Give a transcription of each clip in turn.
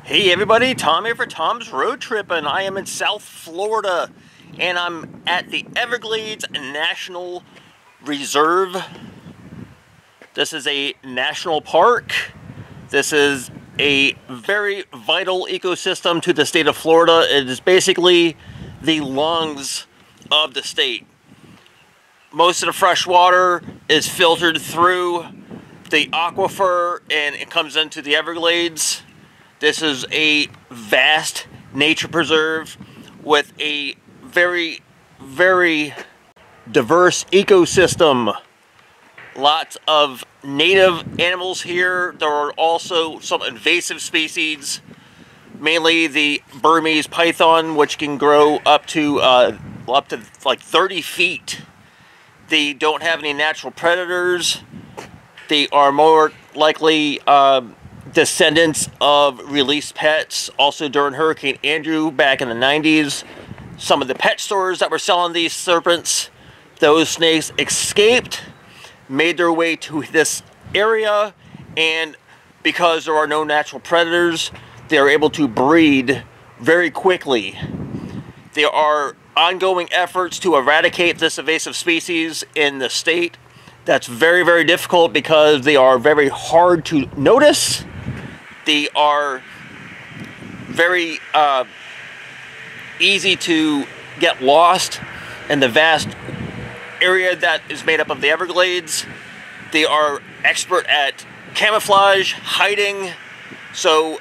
Hey everybody, Tom here for Tom's Road Trip, and I am in South Florida, and I'm at the Everglades National Reserve. This is a national park. This is a very vital ecosystem to the state of Florida. It is basically the lungs of the state. Most of the fresh water is filtered through the aquifer and it comes into the Everglades. This is a vast nature preserve with a very, very diverse ecosystem. Lots of native animals here. There are also some invasive species, mainly the Burmese python, which can grow up to like 30 feet. They don't have any natural predators. They are more likely descendants of released pets. Also during Hurricane Andrew back in the 90s, some of the pet stores that were selling these serpents, those snakes escaped, made their way to this area, and because there are no natural predators, they are able to breed very quickly. There are ongoing efforts to eradicate this invasive species in the state. That's very, very difficult because they are very hard to notice. They are very easy to get lost in the vast area that is made up of the Everglades. They are expert at camouflage, hiding. So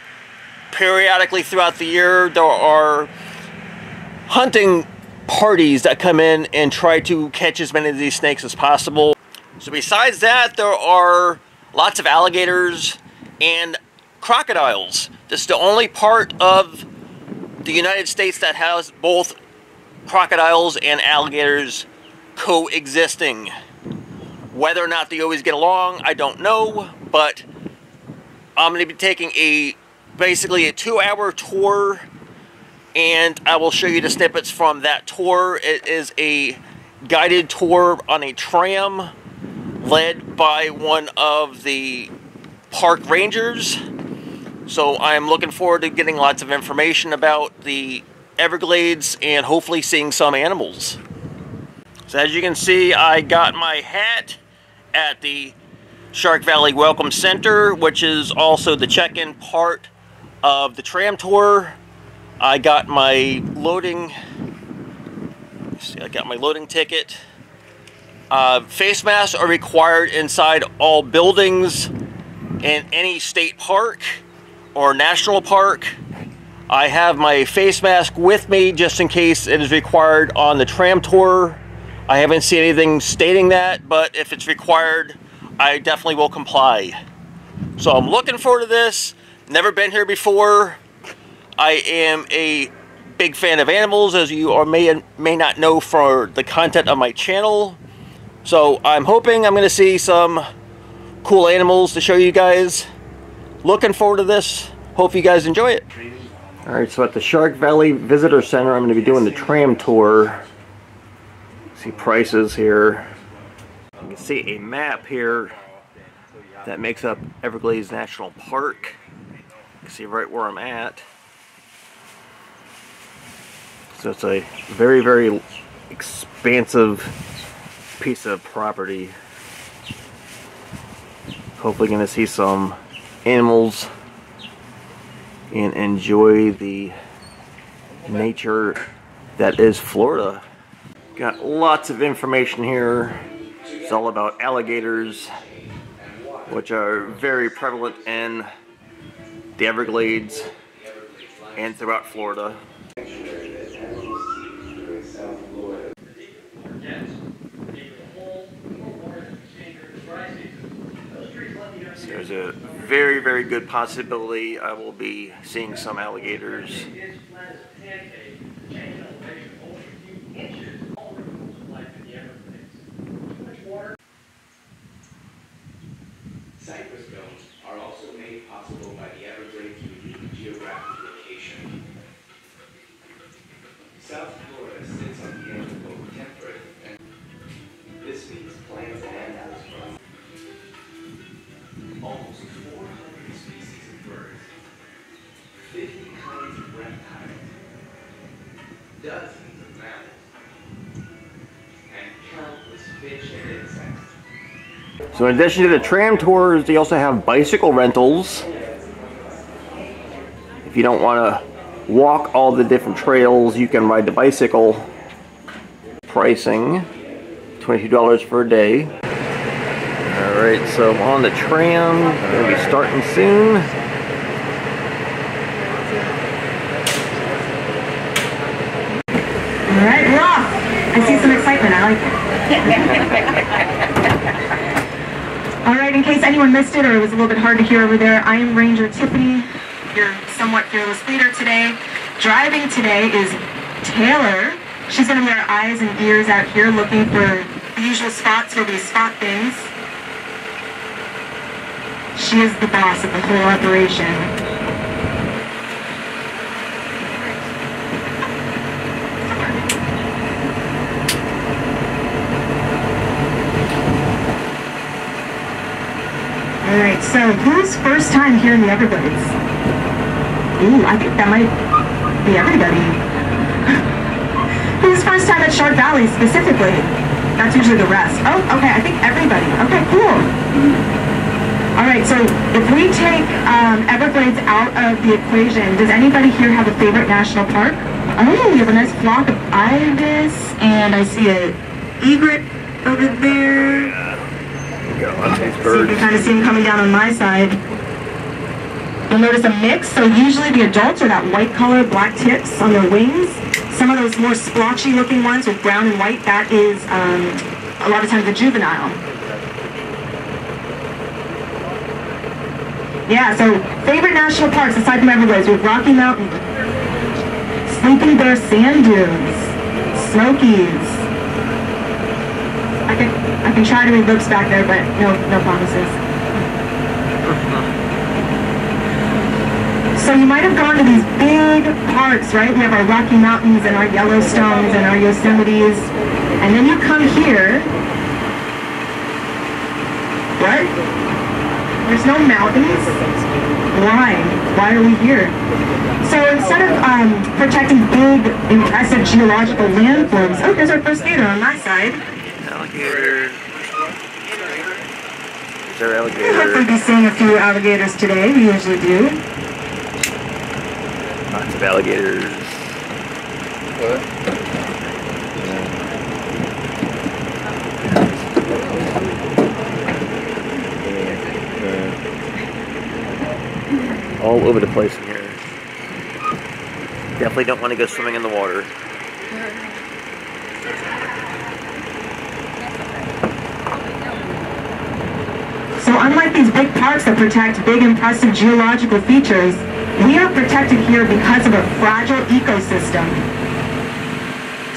periodically throughout the year, there are hunting parties that come in and try to catch as many of these snakes as possible. So besides that, there are lots of alligators and crocodiles. This is the only part of the United States that has both crocodiles and alligators coexisting. Whether or not they always get along, I don't know, but I'm going to be taking basically a 2-hour tour, and I will show you the snippets from that tour. It is a guided tour on a tram led by one of the park rangers. So I'm looking forward to getting lots of information about the Everglades and hopefully seeing some animals. So as you can see, I got my hat at the Shark Valley Welcome Center, which is also the check-in part of the tram tour. I got my loading, ticket. Face masks are required inside all buildings in any state park or national park. I have my face mask with me just in case it is required on the tram tour. I haven't seen anything stating that, but if it's required, I definitely will comply. So I'm looking forward to this. Never been here before. I am a big fan of animals, as you may not know for the content of my channel. So I'm hoping I'm going to see some cool animals to show you guys. Looking forward to this. Hope you guys enjoy it. Alright, so at the Shark Valley Visitor Center, I'm going to be doing the tram tour. See prices here. You can see a map here that makes up Everglades National Park. You can see right where I'm at. So it's a very, very expansive piece of property. Hopefully going to see some animals and enjoy the nature that is Florida. Got lots of information here. It's all about alligators, which are very prevalent in the Everglades and throughout Florida. So there's a very, very good possibility I will be seeing some alligators. Cypress domes are also made possible by the Everglades' unique geographic location. South Florida sits on the edge of both temperate and this means plants and animals from almost 400 species of birds, 50 fish and insects. So in addition to the tram tours, they also have bicycle rentals. If you don't want to walk all the different trails, you can ride the bicycle. Pricing, $22 for a day. Alright, so I'm on the tram. Gonna be starting soon. Alright, we're off. I see some excitement. I like it. Alright, in case anyone missed it or it was a little bit hard to hear over there, I am Ranger Tiffany, your somewhat fearless leader today. Driving today is Taylor. She's going to be our eyes and ears out here looking for the usual spots where we spot things. She is the boss of the whole operation. Alright, so who's first time here in the Everglades? Ooh, I think that might be everybody. Who's first time at Shark Valley specifically? That's usually the rest. Oh, okay, I think everybody. Okay, cool. Alright, so if we take Everglades out of the equation, does anybody here have a favorite national park? Oh, we have a nice flock of ibis, and I see an egret over there. So you can kind of see them coming down on my side. You'll notice a mix, so usually the adults are that white color, black tips on their wings. Some of those more splotchy looking ones with brown and white, that is a lot of times the juvenile. Yeah, so favorite national parks aside from Everglades, we have Rocky Mountain, Sleeping Bear Sand Dunes, Smokies. I can try to read lips back there, but no promises. So you might have gone to these big parks, right? We have our Rocky Mountains and our Yellowstones and our Yosemites. And then you come here. What? There's no mountains? Why? Why are we here? So instead of protecting big, impressive geological landforms, oh, there's our first gator on my side. Alligator. Is there alligator? We'll hopefully be seeing a few alligators today. We usually do. Lots of alligators. What? All over the place in here. Definitely don't want to go swimming in the water. So unlike these big parks that protect big, impressive geological features, we are protected here because of a fragile ecosystem.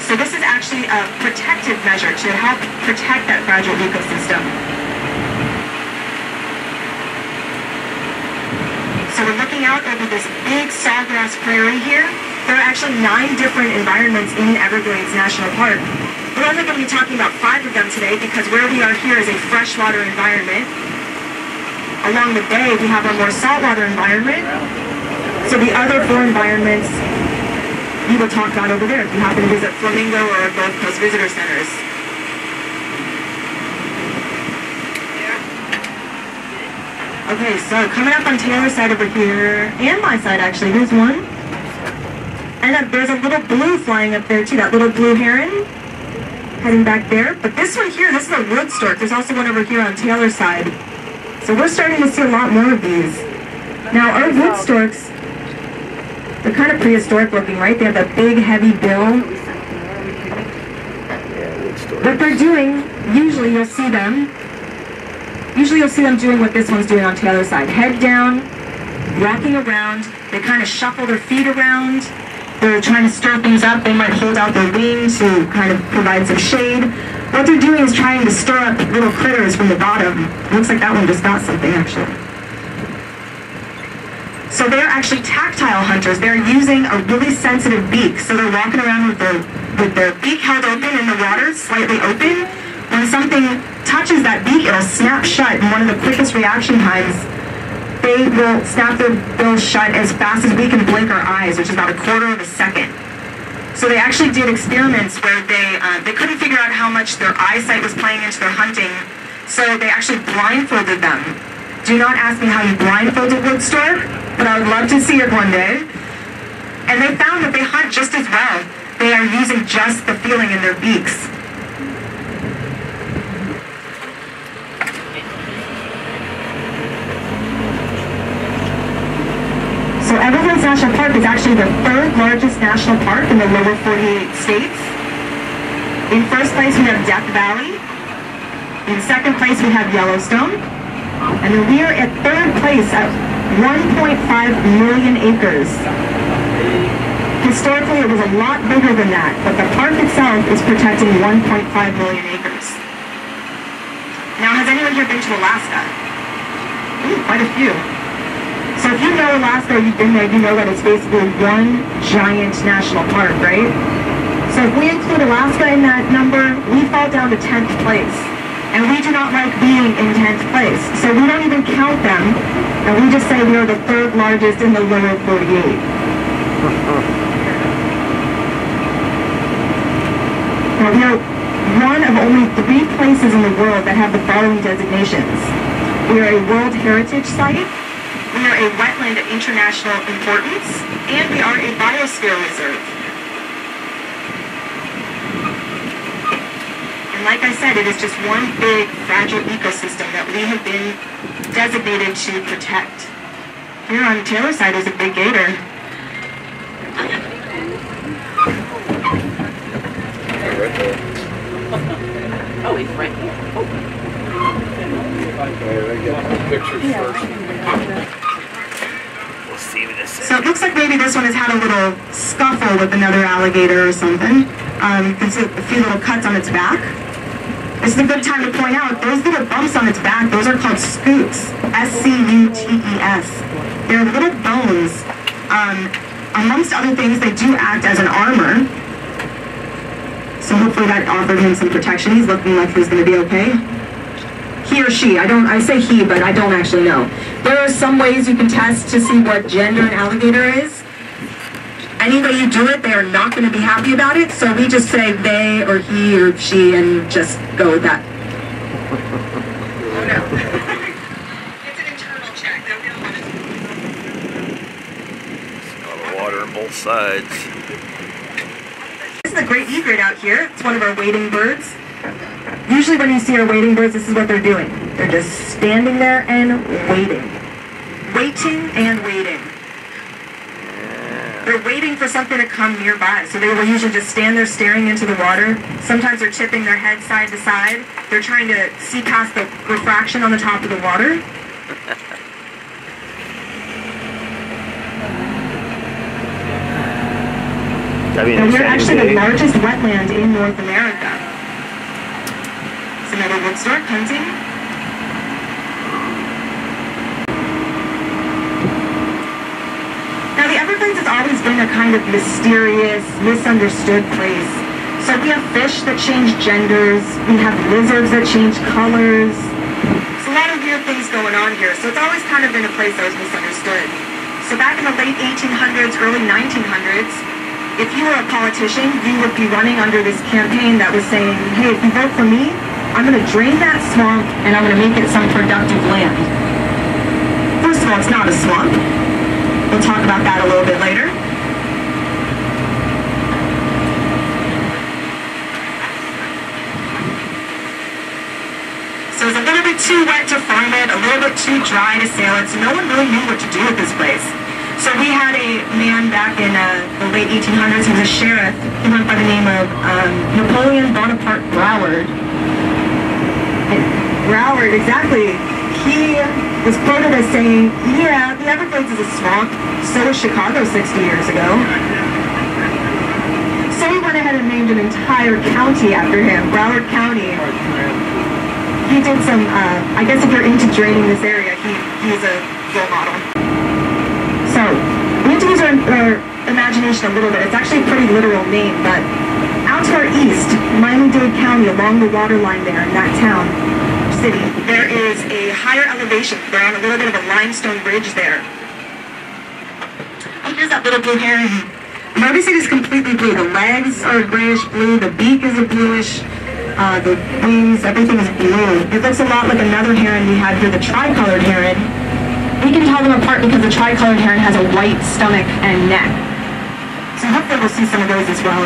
So this is actually a protective measure to help protect that fragile ecosystem. So we're looking out over this big sawgrass prairie here. There are actually 9 different environments in Everglades National Park. We're only going to be talking about 5 of them today because where we are here is a freshwater environment. Along the bay, we have a more saltwater environment. So the other 4 environments we will talk about over there if you happen to visit Flamingo or Gulf Coast Visitor Centers. Okay, so coming up on Taylor's side over here, and my side actually, there's one. And there's a little blue flying up there too, that little blue heron heading back there. But this one here, this is a wood stork. There's also one over here on Taylor's side. So we're starting to see a lot more of these. Now our wood storks, they're kind of prehistoric looking, right? They have that big heavy bill. What they're doing, usually you'll see them doing what this one's doing on Taylor's side. Head down, rocking around. They kind of shuffle their feet around. They're trying to stir things up. They might hold out their wings to kind of provide some shade. What they're doing is trying to stir up little critters from the bottom. Looks like that one just got something, actually. So they're actually tactile hunters. They're using a really sensitive beak. So they're walking around with their beak held open in the water, slightly open. When something touches that beak, it'll snap shut. And one of the quickest reaction times, they will snap their bills shut as fast as we can blink our eyes, which is about 1/4 of a second. So they actually did experiments where they couldn't figure out how much their eyesight was playing into their hunting, so they actually blindfolded them. Do not ask me how you blindfold a wood stork, but I would love to see it one day. And they found that they hunt just as well. They are using just the feeling in their beaks. So Everglades National Park is actually the third largest national park in the lower 48 states. In first place we have Death Valley. In second place we have Yellowstone. And then we are at third place at 1.5 million acres. Historically it was a lot bigger than that, but the park itself is protecting 1.5 million acres. Now, has anyone here been to Alaska? Ooh, quite a few. So if you know Alaska, you've been there, you know that it's basically one giant national park, right? So if we include Alaska in that number, we fall down to 10th place. And we do not like being in 10th place. So we don't even count them, and we just say we are the third largest in the lower 48. Now we are one of only 3 places in the world that have the following designations. We are a World Heritage Site, we are a wetland of international importance, and we are a biosphere reserve. And like I said, it is just one big fragile ecosystem that we have been designated to protect. Here on Taylor's side is a big gator. Right there. Oh, he's right here. Okay, I get the pictures first. We'll see what this is. So it looks like maybe this one has had a little scuffle with another alligator or something. You can see a few little cuts on its back. This is a good time to point out, those little bumps on its back, those are called scutes. S-C-U-T-E-S. They're little bones. Amongst other things, they do act as an armor. So hopefully that offered him some protection. He's looking like he's going to be okay. He or she, I say he, but I don't actually know. There are some ways you can test to see what gender an alligator is. Any way you do it, they are not going to be happy about it, so we just say they or he or she and just go with that. Oh no. It's an internal check. They'll get a lot A lot of water on both sides. This is a great egret out here. It's one of our wading birds. Usually when you see our wading birds, this is what they're doing. They're just standing there and waiting. Waiting and waiting. They're waiting for something to come nearby. So they will usually just stand there staring into the water. Sometimes they're tipping their head side to side. They're trying to see past the refraction on the top of the water. And we're actually the largest wetland in North America. It's another wood stork hunting. Now the Everglades has always been a kind of mysterious, misunderstood place. So we have fish that change genders, we have lizards that change colors. There's a lot of weird things going on here, so it's always kind of been a place that was misunderstood. So back in the late 1800s, early 1900s, if you were a politician, you would be running under this campaign that was saying, hey, if you vote for me, I'm going to drain that swamp and I'm going to make it some productive land. First of all, it's not a swamp. We'll talk about that a little bit later. So it was a little bit too wet to farm it, a little bit too dry to sail it, so no one really knew what to do with this place. So we had a man back in the late 1800s, he was a sheriff, he went by the name of Napoleon Bonaparte Broward. Broward, exactly. He was quoted as saying, yeah, the Everglades is a swamp, so was Chicago 60 years ago. So we went ahead and named an entire county after him, Broward County. He did some, I guess if you're into draining this area, he's a role model. So, we have to use our imagination a little bit. It's actually a pretty literal name, but out to our east, Miami-Dade County, along the water line there in that town, city, there is a higher elevation. They're on a little bit of a limestone bridge there. Oh, here's that little blue heron. Notice it is completely blue. The legs are a grayish blue, the beak is a bluish, the wings, everything is blue. It looks a lot like another heron we had here, the tricolored heron. We can tell them apart because the tricolored heron has a white stomach and neck. So hopefully we'll see some of those as well.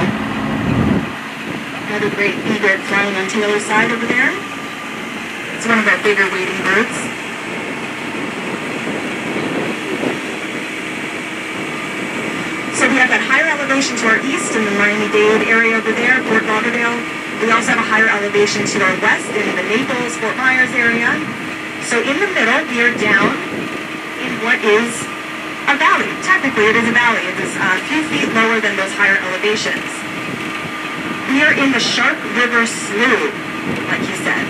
Another great egret flying on Taylor's side over there. It's one of our bigger wading birds. So we have that higher elevation to our east in the Miami-Dade area over there, Fort Lauderdale. We also have a higher elevation to our west in the Naples, Fort Myers area. So in the middle, we are down in what is a valley. Technically, it is a valley. It is a few feet lower than those higher elevations. We are in the Shark River Slough, like he said.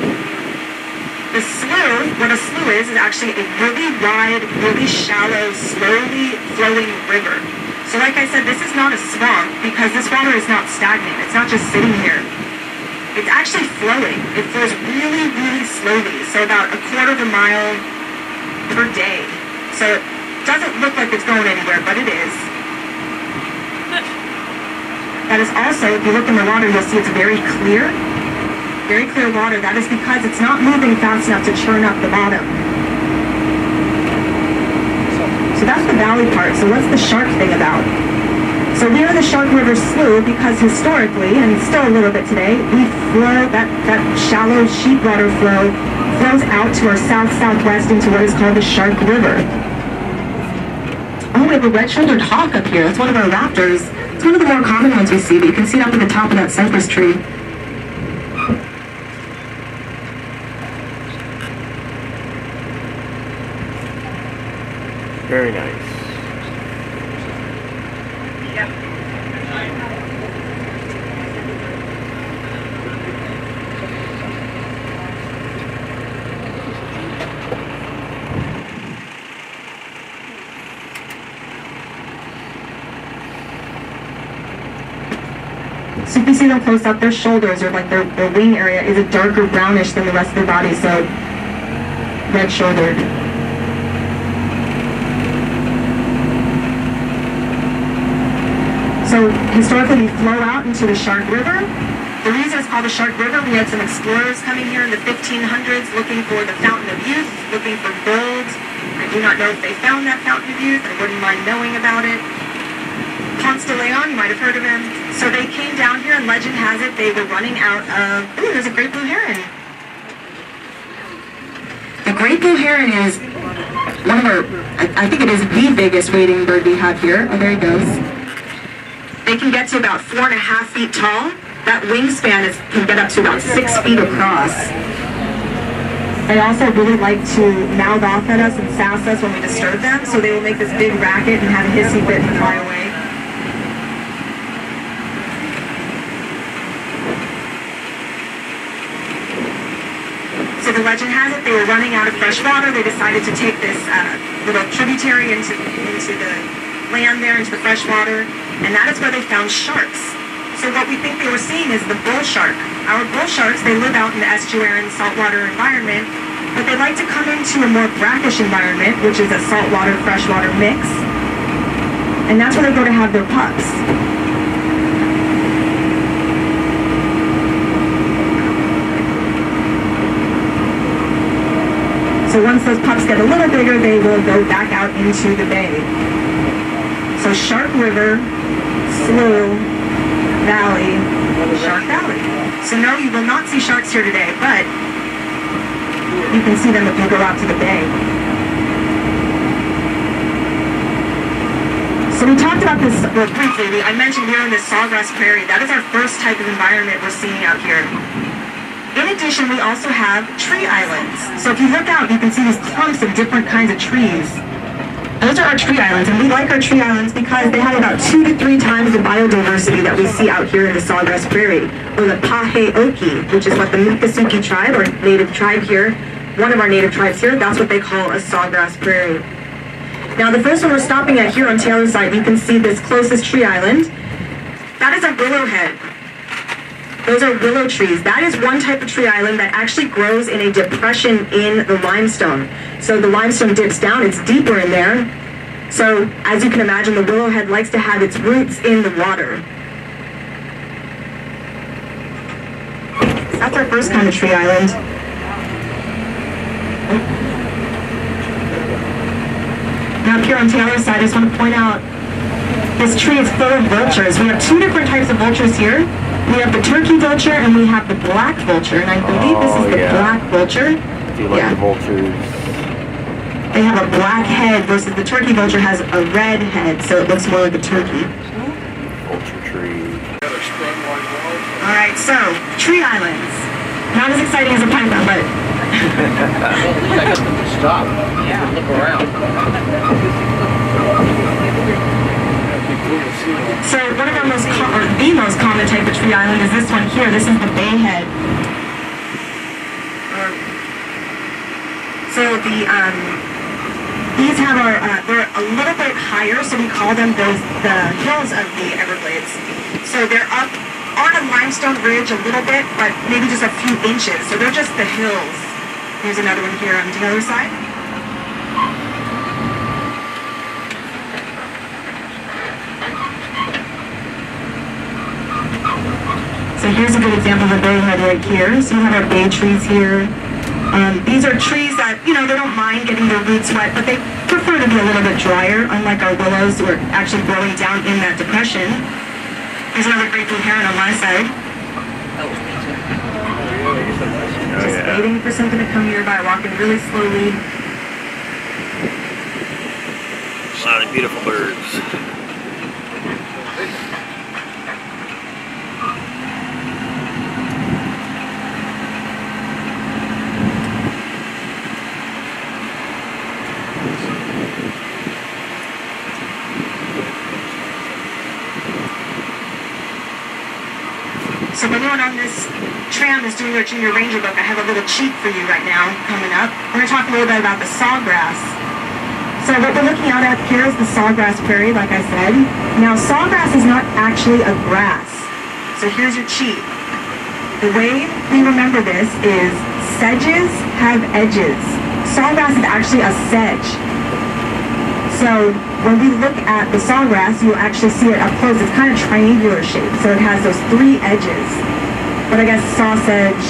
The slough, what a slough is actually a really wide, really shallow, slowly flowing river. So like I said, this is not a swamp because this water is not stagnant. It's not just sitting here. It's actually flowing. It flows really, really slowly. So about a quarter of a mile per day. So it doesn't look like it's going anywhere, but it is. That is also, if you look in the water, you'll see it's very clear water. That is because it's not moving fast enough to churn up the bottom. So that's the valley part. So what's the shark thing about? So we are the Shark River Slough because historically, and still a little bit today, we flow, that shallow sheet water flow flows out to our south-southwest into what is called the Shark River. Oh, we have a red-shouldered hawk up here. That's one of our raptors. It's one of the more common ones we see, but you can see it up at the top of that cypress tree. Very nice. So if you see them close up, their shoulders or like their wing area is a darker brownish than the rest of their body, so red-shouldered. So historically we flow out into the Shark River. The reason it's called the Shark River, we had some explorers coming here in the 1500s looking for the Fountain of Youth, looking for gold. I do not know if they found that Fountain of Youth. I wouldn't mind knowing about it. Ponce de Leon, you might have heard of him. So they came down here and legend has it they were running out of, ooh, there's a great blue heron. The great blue heron is one of our, I think it is the biggest wading bird we have here. Oh, there he goes. They can get to about 4.5 feet tall. That wingspan can get up to about 6 feet across. They also really like to mouth off at us and sass us when we disturb them, so they will make this big racket and have a hissy fit and fly away. So the legend has it they were running out of fresh water. They decided to take this little tributary into the land there, into the fresh water, and that is where they found sharks. So what we think they were seeing is the bull shark. Our bull sharks, they live out in the estuarine saltwater environment, but they like to come into a more brackish environment, which is a saltwater, freshwater mix. And that's where they go to have their pups. So once those pups get a little bigger, they will go back out into the bay. So Shark River, Slough, Valley, Shark Valley. So no, you will not see sharks here today, but you can see them if you go out to the bay. So we talked about this briefly. I mentioned we're in this sawgrass prairie. That is our first type of environment we're seeing out here. In addition, we also have tree islands. So if you look out, you can see these clumps of different kinds of trees. Those are our tree islands, and we like our tree islands because they have about 2 to 3 times the biodiversity that we see out here in the sawgrass prairie, or the Pa-Hay-Okee, which is what the Mikasuki tribe, or native tribe here, one of our native tribes here, that's what they call a sawgrass prairie. Now the first one we're stopping at here on Taylor's side, you can see this closest tree island. That is a willow head. Those are willow trees. That is one type of tree island that actually grows in a depression in the limestone. So the limestone dips down, it's deeper in there. So, as you can imagine, the willowhead likes to have its roots in the water. So that's our first kind of tree island. Now up here on Taylor's side, I just want to point out, this tree is full of vultures. We have two different types of vultures here. We have the turkey vulture and we have the black vulture, and I believe this is the black vulture. Do you like the vultures? They have a black head versus the turkey vulture has a red head, so it looks more like a turkey. Vulture tree. Alright, so, tree islands. Not as exciting as a python, but... Well, at least I got them to stop. Yeah. Look around. So, one of our the most common type of tree island is this one here. This is the bay head. So, these have they're a little bit higher, so we call them the hills of the Everglades. So they're up on a limestone ridge a little bit, but maybe just a few inches. So they're just the hills. Here's another one here on the other side. So here's a good example of a bay head right here. So we have our bay trees here. These are trees that, you know, they don't mind getting their roots wet, but they prefer to be a little bit drier, unlike our willows who are actually growing down in that depression. There's another great blue heron on my side. Just waiting for something to come nearby, walking really slowly. A lot of beautiful birds. So if anyone on this tram is doing their junior ranger book, I have a little cheat for you right now coming up. We're going to talk a little bit about the sawgrass. So what we're looking out at here is the sawgrass prairie, like I said. Now sawgrass is not actually a grass. So here's your cheat. The way we remember this is sedges have edges. Sawgrass is actually a sedge. So when we look at the sawgrass, you'll actually see it up close. It's kind of triangular shaped, so it has those three edges. But I guess sausage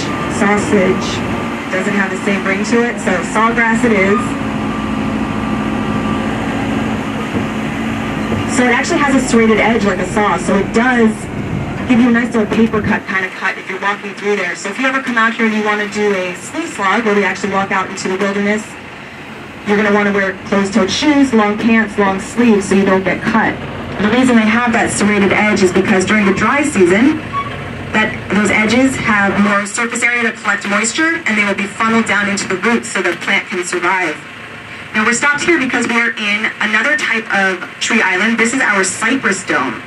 doesn't have the same ring to it, so sawgrass it is. So it actually has a serrated edge like a saw, so it does give you a nice little paper cut kind of cut if you're walking through there. So if you ever come out here and you want to do a sleeve slog, where we actually walk out into the wilderness, you're going to want to wear closed-toed shoes, long pants, long sleeves, so you don't get cut. And the reason they have that serrated edge is because during the dry season, those edges have more surface area to collect moisture, and they will be funneled down into the roots so the plant can survive. Now we're stopped here because we are in another type of tree island. This is our cypress dome.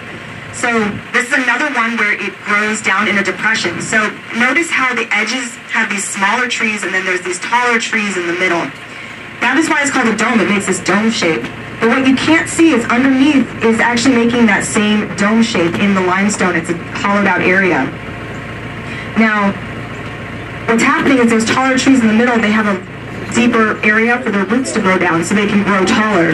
So this is another one where it grows down in a depression. So notice how the edges have these smaller trees, and then there's these taller trees in the middle. That is why it's called a dome. It makes this dome shape. But what you can't see is underneath is actually making that same dome shape in the limestone. It's a hollowed out area. Now, what's happening is those taller trees in the middle, they have a deeper area for their roots to grow down so they can grow taller.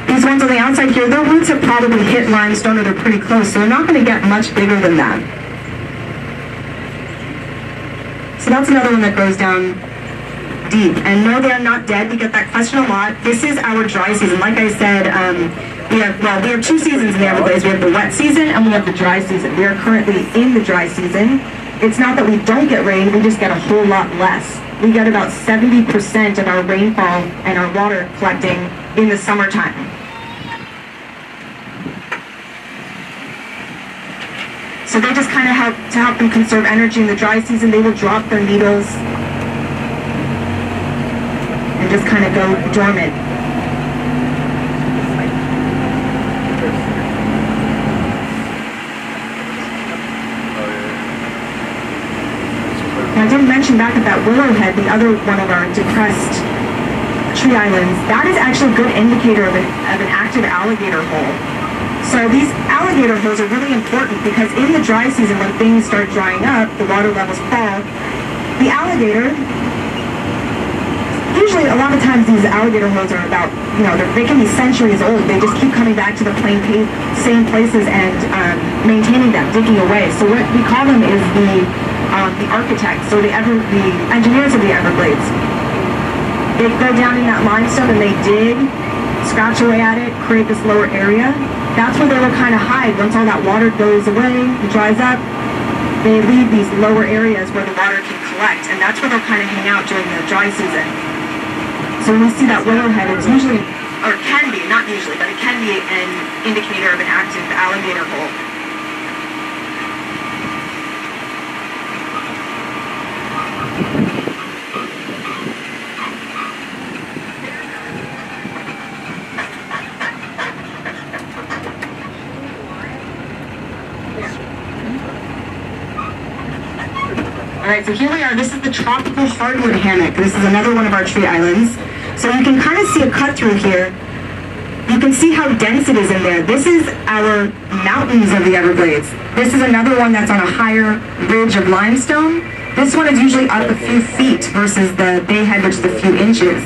These ones on the outside here, their roots have probably hit limestone or they're pretty close, so they're not going to get much bigger than that. So that's another one that grows down deep. And no, they are not dead. We get that question a lot. This is our dry season. Like I said, we have two seasons in the Everglades. We have the wet season and we have the dry season. We are currently in the dry season. It's not that we don't get rain, we just get a whole lot less. We get about 70% of our rainfall and our water collecting in the summertime. So they just kind of help them conserve energy in the dry season. They will drop their needles and just kind of go dormant. Now, I didn't mention back at that Willowhead, the other one of our depressed tree islands, that is actually a good indicator of an active alligator hole. So these alligator holes are really important because in the dry season, when things start drying up, the water levels fall, the alligator usually a lot of times these alligator holes are about, you know, they can be centuries old. They just keep coming back to the same places and maintaining them, digging away. So what we call them is the architects, or the engineers of the Everglades. They go down in that limestone and they dig, scratch away at it, create this lower area. That's where they will kind of hide. Once all that water goes away, it dries up, they leave these lower areas where the water can collect, and that's where they'll kind of hang out during the dry season. So when we see that willowhead, it's usually, or can be, not usually, but it can be an indicator of an active alligator hole. Alright, so here we are. This is the tropical hardwood hammock. This is another one of our tree islands. So you can kind of see a cut through here. You can see how dense it is in there. This is our mountains of the Everglades. This is another one that's on a higher ridge of limestone. This one is usually up a few feet versus the bayhead, which is a few inches.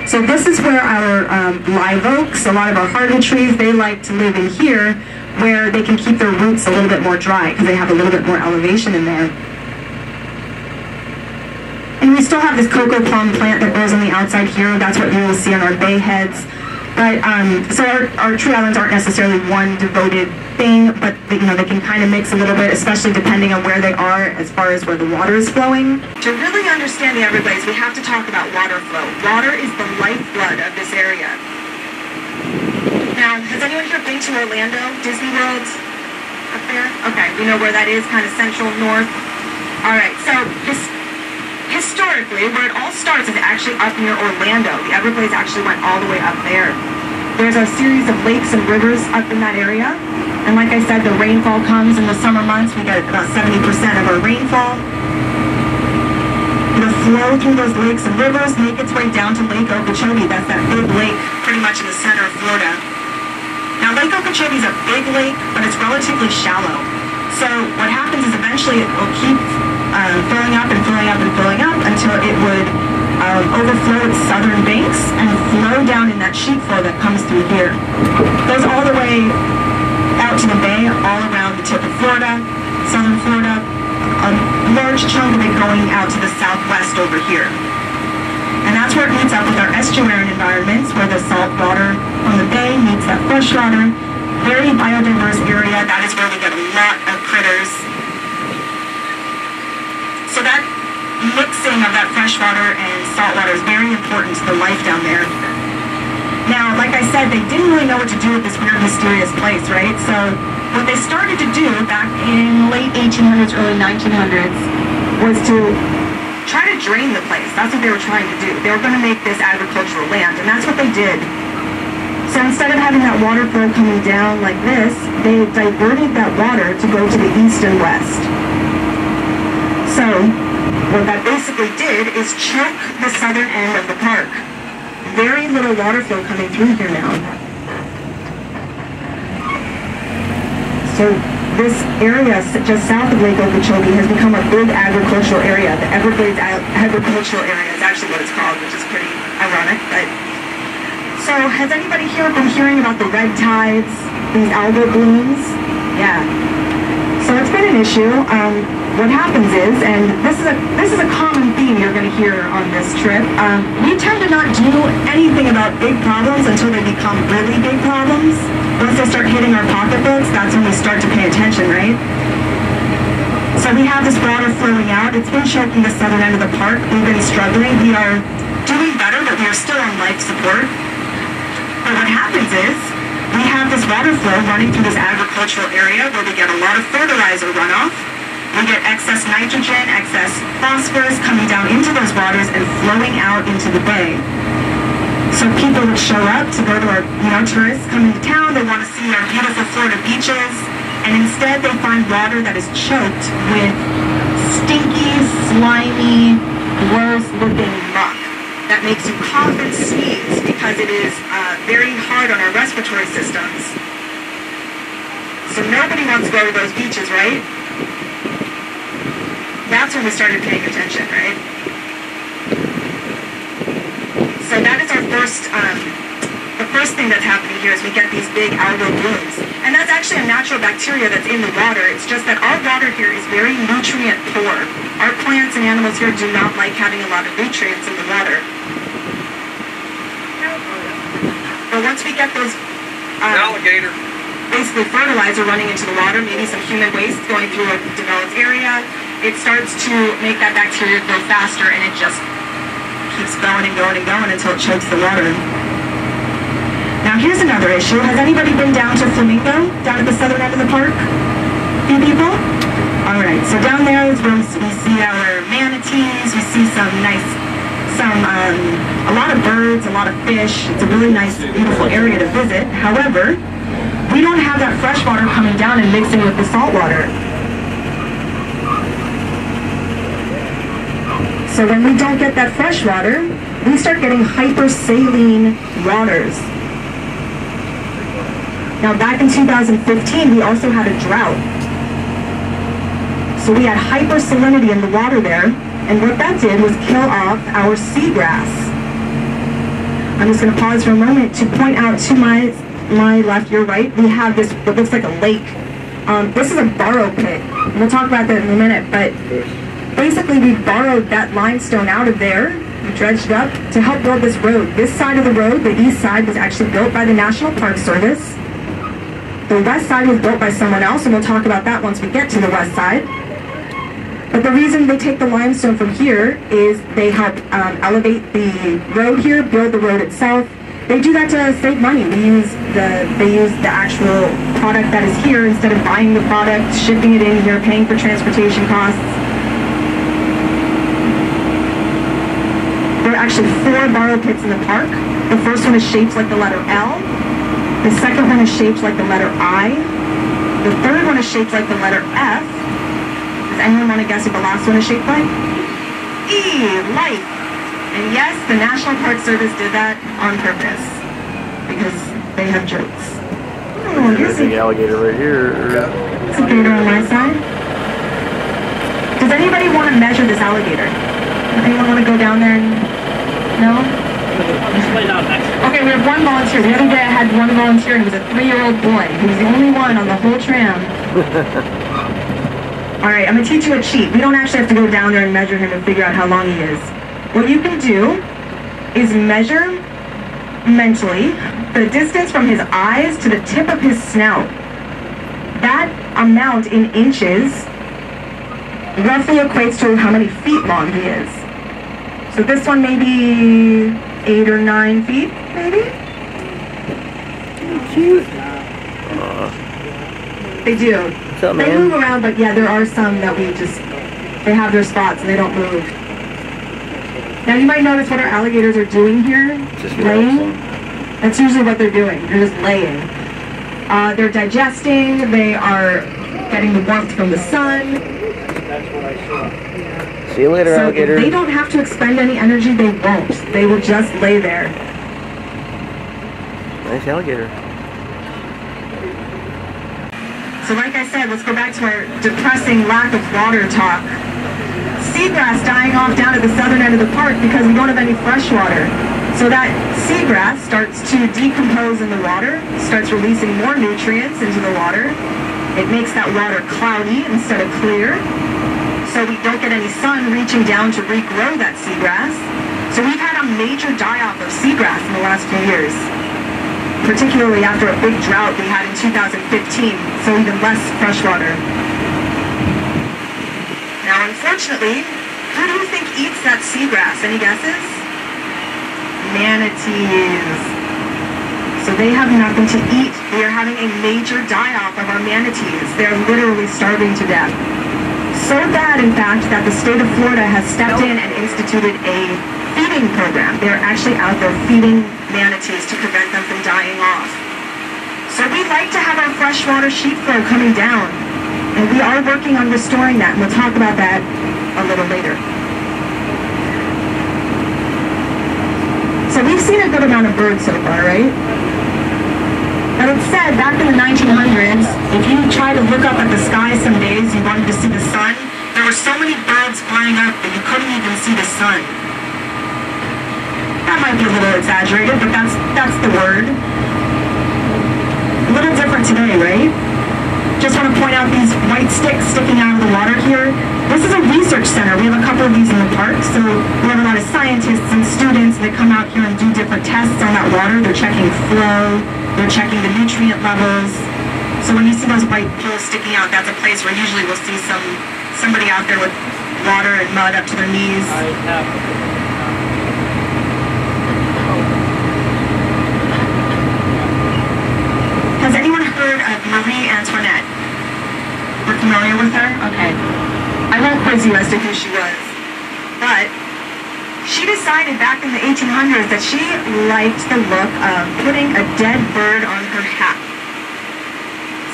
So this is where our live oaks, a lot of our hardwood trees, they like to live in here, where they can keep their roots a little bit more dry because they have a little bit more elevation in there. And we still have this cocoa plum plant that grows on the outside here. That's what you will see on our bay heads. But so our tree islands aren't necessarily one devoted thing, but they can kind of mix a little bit, especially depending on where they are as far as where the water is flowing. To really understand the Everglades, we have to talk about water flow. Water is the lifeblood of this area. Now, has anyone here been to Orlando, Disney World? Up there? Okay, we know where that is, kind of central, north. All right, so historically, where it all starts is actually up near Orlando. The Everglades actually went all the way up there. There's a series of lakes and rivers up in that area. And like I said, the rainfall comes in the summer months. We get about 70% of our rainfall. It'll flow through those lakes and rivers, make its way down to Lake Okeechobee. That's that big lake pretty much in the center of Florida. Now, Lake Okeechobee is a big lake, but it's relatively shallow. So what happens is eventually it will keep filling up and filling up and filling up until it would overflow its southern banks and flow down in that sheet flow that comes through here. Goes all the way out to the bay, all around the tip of Florida, southern Florida, a large chunk of it going out to the southwest over here. And that's where it meets up with our estuarine environments, where the salt water from the bay meets that fresh water. Very biodiverse area. That is where we get a lot of critters. So that mixing of that fresh water and salt water is very important to the life down there. Now, like I said, they didn't really know what to do with this weird, mysterious place, right? So what they started to do back in late 1800s, early 1900s, was to try to drain the place. That's what they were trying to do. They were going to make this agricultural land, and that's what they did. So instead of having that water flow coming down like this, they diverted that water to go to the east and west. So what that basically did is choke the southern end of the park. Very little water flow coming through here now. So this area just south of Lake Okeechobee has become a big agricultural area. The Everglades Agricultural Area is actually what it's called, which is pretty ironic. But so has anybody here been hearing about the red tides, these algal blooms? Yeah. So it's been an issue. What happens is, and this is a common theme you're going to hear on this trip, we tend to not do anything about big problems until they become really big problems. Once they start hitting our pocketbooks, that's when we start to pay attention, right? So we have this water flowing out. It's been choking the southern end of the park. We've been struggling. We are doing better, but we are still on life support. But what happens is, we have this water flow running through this agricultural area where we get a lot of fertilizer runoff. We get excess nitrogen, excess phosphorus coming down into those waters and flowing out into the bay. So people would show up to go to our, tourists come into town, they want to see our beautiful Florida beaches, and instead they find water that is choked with stinky, slimy, gross-looking muck that makes you cough and sneeze because it is very hard on our respiratory systems. So nobody wants to go to those beaches, right? That's when we started paying attention, right? So that is our first, the first thing that's happening here is we get these big algal blooms. And that's actually a natural bacteria that's in the water. It's just that our water here is very nutrient poor. Our plants and animals here do not like having a lot of nutrients in the water. But once we get those alligator. basically fertilizer running into the water, maybe some human waste going through a developed area, it starts to make that bacteria grow faster, and it just keeps going and going and going until it chokes the water. Now here's another issue. Has anybody been down to Flamingo, down at the southern end of the park? Few people? Alright, so down there is where we see our manatees, we see a lot of birds, a lot of fish. It's a really nice, beautiful area to visit. However, we don't have that fresh water coming down and mixing with the salt water. So when we don't get that fresh water, we start getting hypersaline waters. Now back in 2015, we also had a drought. So we had hypersalinity in the water there, and what that did was kill off our seagrass. I'm just going to pause for a moment to point out to my left, your right, we have this, what looks like a lake. This is a borrow pit. We'll talk about that in a minute, but basically we borrowed that limestone out of there, we dredged it up to help build this road. This side of the road, the east side, was actually built by the National Park Service. The west side was built by someone else, and we'll talk about that once we get to the west side. But the reason they take the limestone from here is they help elevate the road here, build the road itself. They do that to save money. They use the actual product that is here instead of buying the product, shipping it in here, paying for transportation costs. There are actually 4 borrow pits in the park. The first one is shaped like the letter L. The second one is shaped like the letter I. The third one is shaped like the letter F. Does anyone want to guess what the last one is shaped like? E, life. And yes, the National Park Service did that on purpose because they have jokes. Oh, There's a big alligator right here. There's a gator on my side. Does anybody want to measure this alligator? Anyone want to go down there and... No? Okay, we have one volunteer. The other day I had one volunteer, and he was a 3-year-old boy. He was the only one on the whole tram. Alright, I'm going to teach you a cheat. We don't actually have to go down there and measure him and figure out how long he is. What you can do is measure mentally the distance from his eyes to the tip of his snout. That amount in inches roughly equates to how many feet long he is. So this one may be 8 or 9 feet, maybe? Cute. They do. What's up, They man? move around, but yeah, there are some that they have their spots and they don't move. Now you might notice what our alligators are doing here. Just laying. relaxing. That's usually what they're doing. They're just laying. They're digesting. They are getting the warmth from the sun. See you later, So alligator. if they don't have to expend any energy, they won't. They will just lay there. Nice alligator. So like I said, let's go back to our depressing lack of water talk. Seagrass dying off down at the southern end of the park because we don't have any fresh water. So that seagrass starts to decompose in the water, starts releasing more nutrients into the water. It makes that water cloudy instead of clear. So we don't get any sun reaching down to regrow that seagrass. So we've had a major die-off of seagrass in the last few years, particularly after a big drought we had in 2015, so even less fresh water. Now, unfortunately, who do you think eats that seagrass? Any guesses? Manatees. So they have nothing to eat. We are having a major die-off of our manatees. They're literally starving to death. So bad, in fact, that the state of Florida has stepped in and instituted a feeding program. They're actually out there feeding manatees to prevent them from dying off. So we'd like to have our freshwater sheep flow coming down. And we are working on restoring that, and we'll talk about that a little later. So we've seen a good amount of birds so far, right? But it's said back in the 1900s, if you try to look up at the sky some days, you wanted to see the sun, there were so many birds flying up that you couldn't even see the sun. That might be a little exaggerated, but that's the word. A little different today, right? Just want to point out these white sticks sticking out of the water here. This is a research center. We have a couple of these in the park, so we have a lot of scientists and students that come out here and do different tests on that water. They're checking flow, they're checking the nutrient levels. So when you see those white poles sticking out, that's a place where usually we'll see somebody out there with water and mud up to their knees. Has anyone heard of Marie Antoinette? We're familiar with her? Okay. I won't quiz you as to who she was. But she decided back in the 1800s that she liked the look of putting a dead bird on her hat.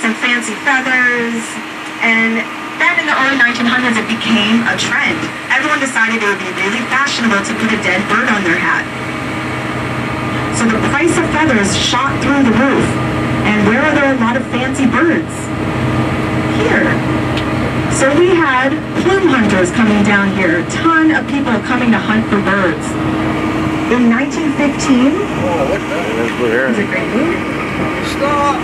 Some fancy feathers, and then in the early 1900s it became a trend. Everyone decided it would be really fashionable to put a dead bird on their hat. So the price of feathers shot through the roof. And where are there a lot of fancy birds? Here. So we had plume hunters coming down here. A ton of people coming to hunt for birds. In 1915, is it great move? Stop!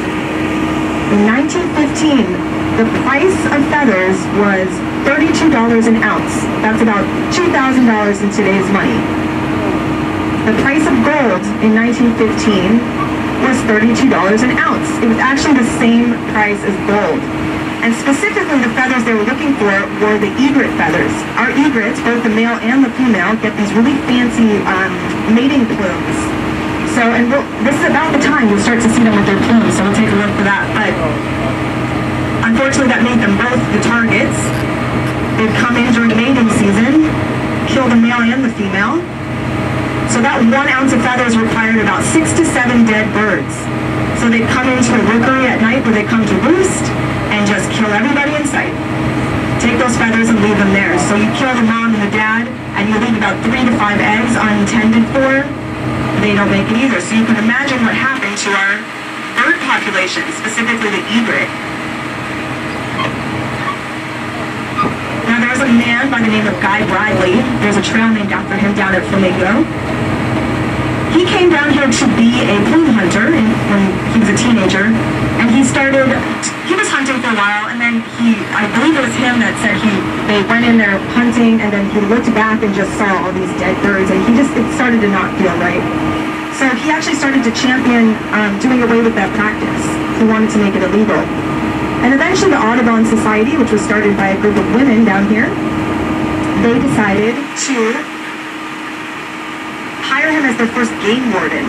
In 1915, the price of feathers was $32 an ounce. That's about $2,000 in today's money. The price of gold in 1915 was $32 an ounce. It was actually the same price as gold. And specifically the feathers they were looking for were the egret feathers. Our egrets, both the male and the female, get these really fancy mating plumes. So, and this is about the time you'll start to see them with their plumes, so we'll take a look for that. But unfortunately that made them both the targets. They'd come in during mating season, kill the male and the female. So that 1 ounce of feathers required about 6 to 7 dead birds. So they'd come into a rookery at night where they come to roost and just kill everybody in sight. Take those feathers and leave them there. So you kill the mom and the dad, and you leave about 3 to 5 eggs untended for. They don't make it either. So you can imagine what happened to our bird population, specifically the egret. Now there's a man by the name of Guy Bradley. There's a trail named after him down at Flamingo. He came down here to be a plume hunter when he was a teenager, and he was hunting for a while, and then I believe it was him that said they went in there hunting, and then he looked back and just saw all these dead birds, and it started to not feel right. So he actually started to champion doing away with that practice. He wanted to make it illegal. And eventually the Audubon Society, which was started by a group of women down here, they decided to hire him as their first game warden.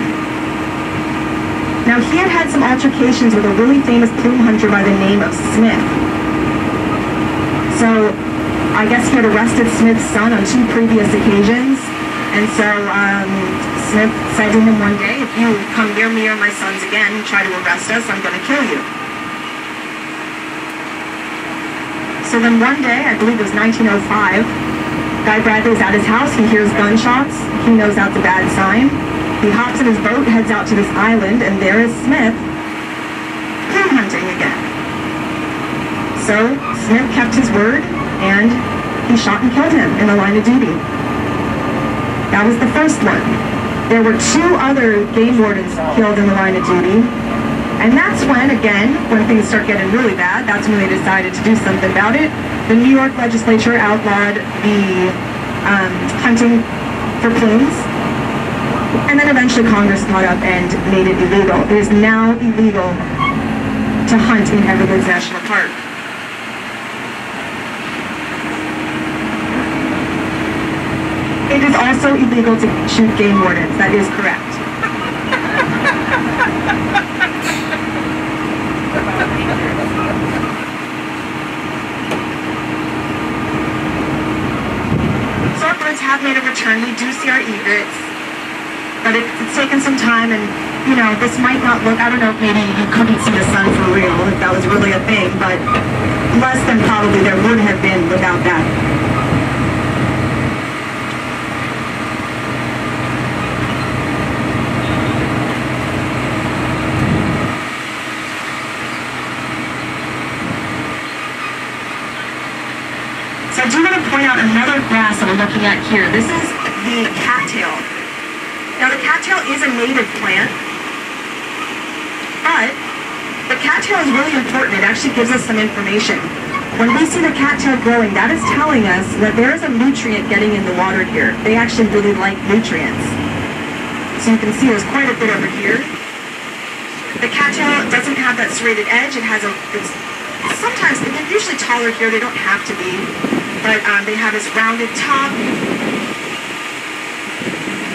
Now he had some altercations with a really famous plume hunter by the name of Smith. So I guess he had arrested Smith's son on 2 previous occasions. And so Smith said to him one day, if you come near me or my sons again and try to arrest us, I'm going to kill you. So then one day, I believe it was 1905, Guy Bradley's at his house, he hears gunshots, he knows that's a bad sign. He hops in his boat, heads out to this island, and there is Smith, plume hunting again. So Smith kept his word, and he shot and killed him in the line of duty. That was the first one. There were 2 other game wardens killed in the line of duty. And that's when, again, when things start getting really bad, that's when they decided to do something about it. The New York legislature outlawed the hunting for plumes. And then eventually Congress caught up and made it illegal. It is now illegal to hunt in Everglades National Park. It is also illegal to shoot game wardens. That is correct. So our birds have made a return. We do see our egrets, but it's taken some time, and this might not look, I don't know if maybe you couldn't see the sun for real, if that was really a thing, but less than probably there would have been without that. So I do want to point out another grass that we're looking at here. This is the cattail. Now the cattail is a native plant, but the cattail is really important. It actually gives us some information. When we see the cattail growing, that is telling us that there is a nutrient getting in the water here. They actually really like nutrients. So you can see there's quite a bit over here. The cattail doesn't have that serrated edge. It has sometimes, they're usually taller here. They don't have to be, but they have this rounded top.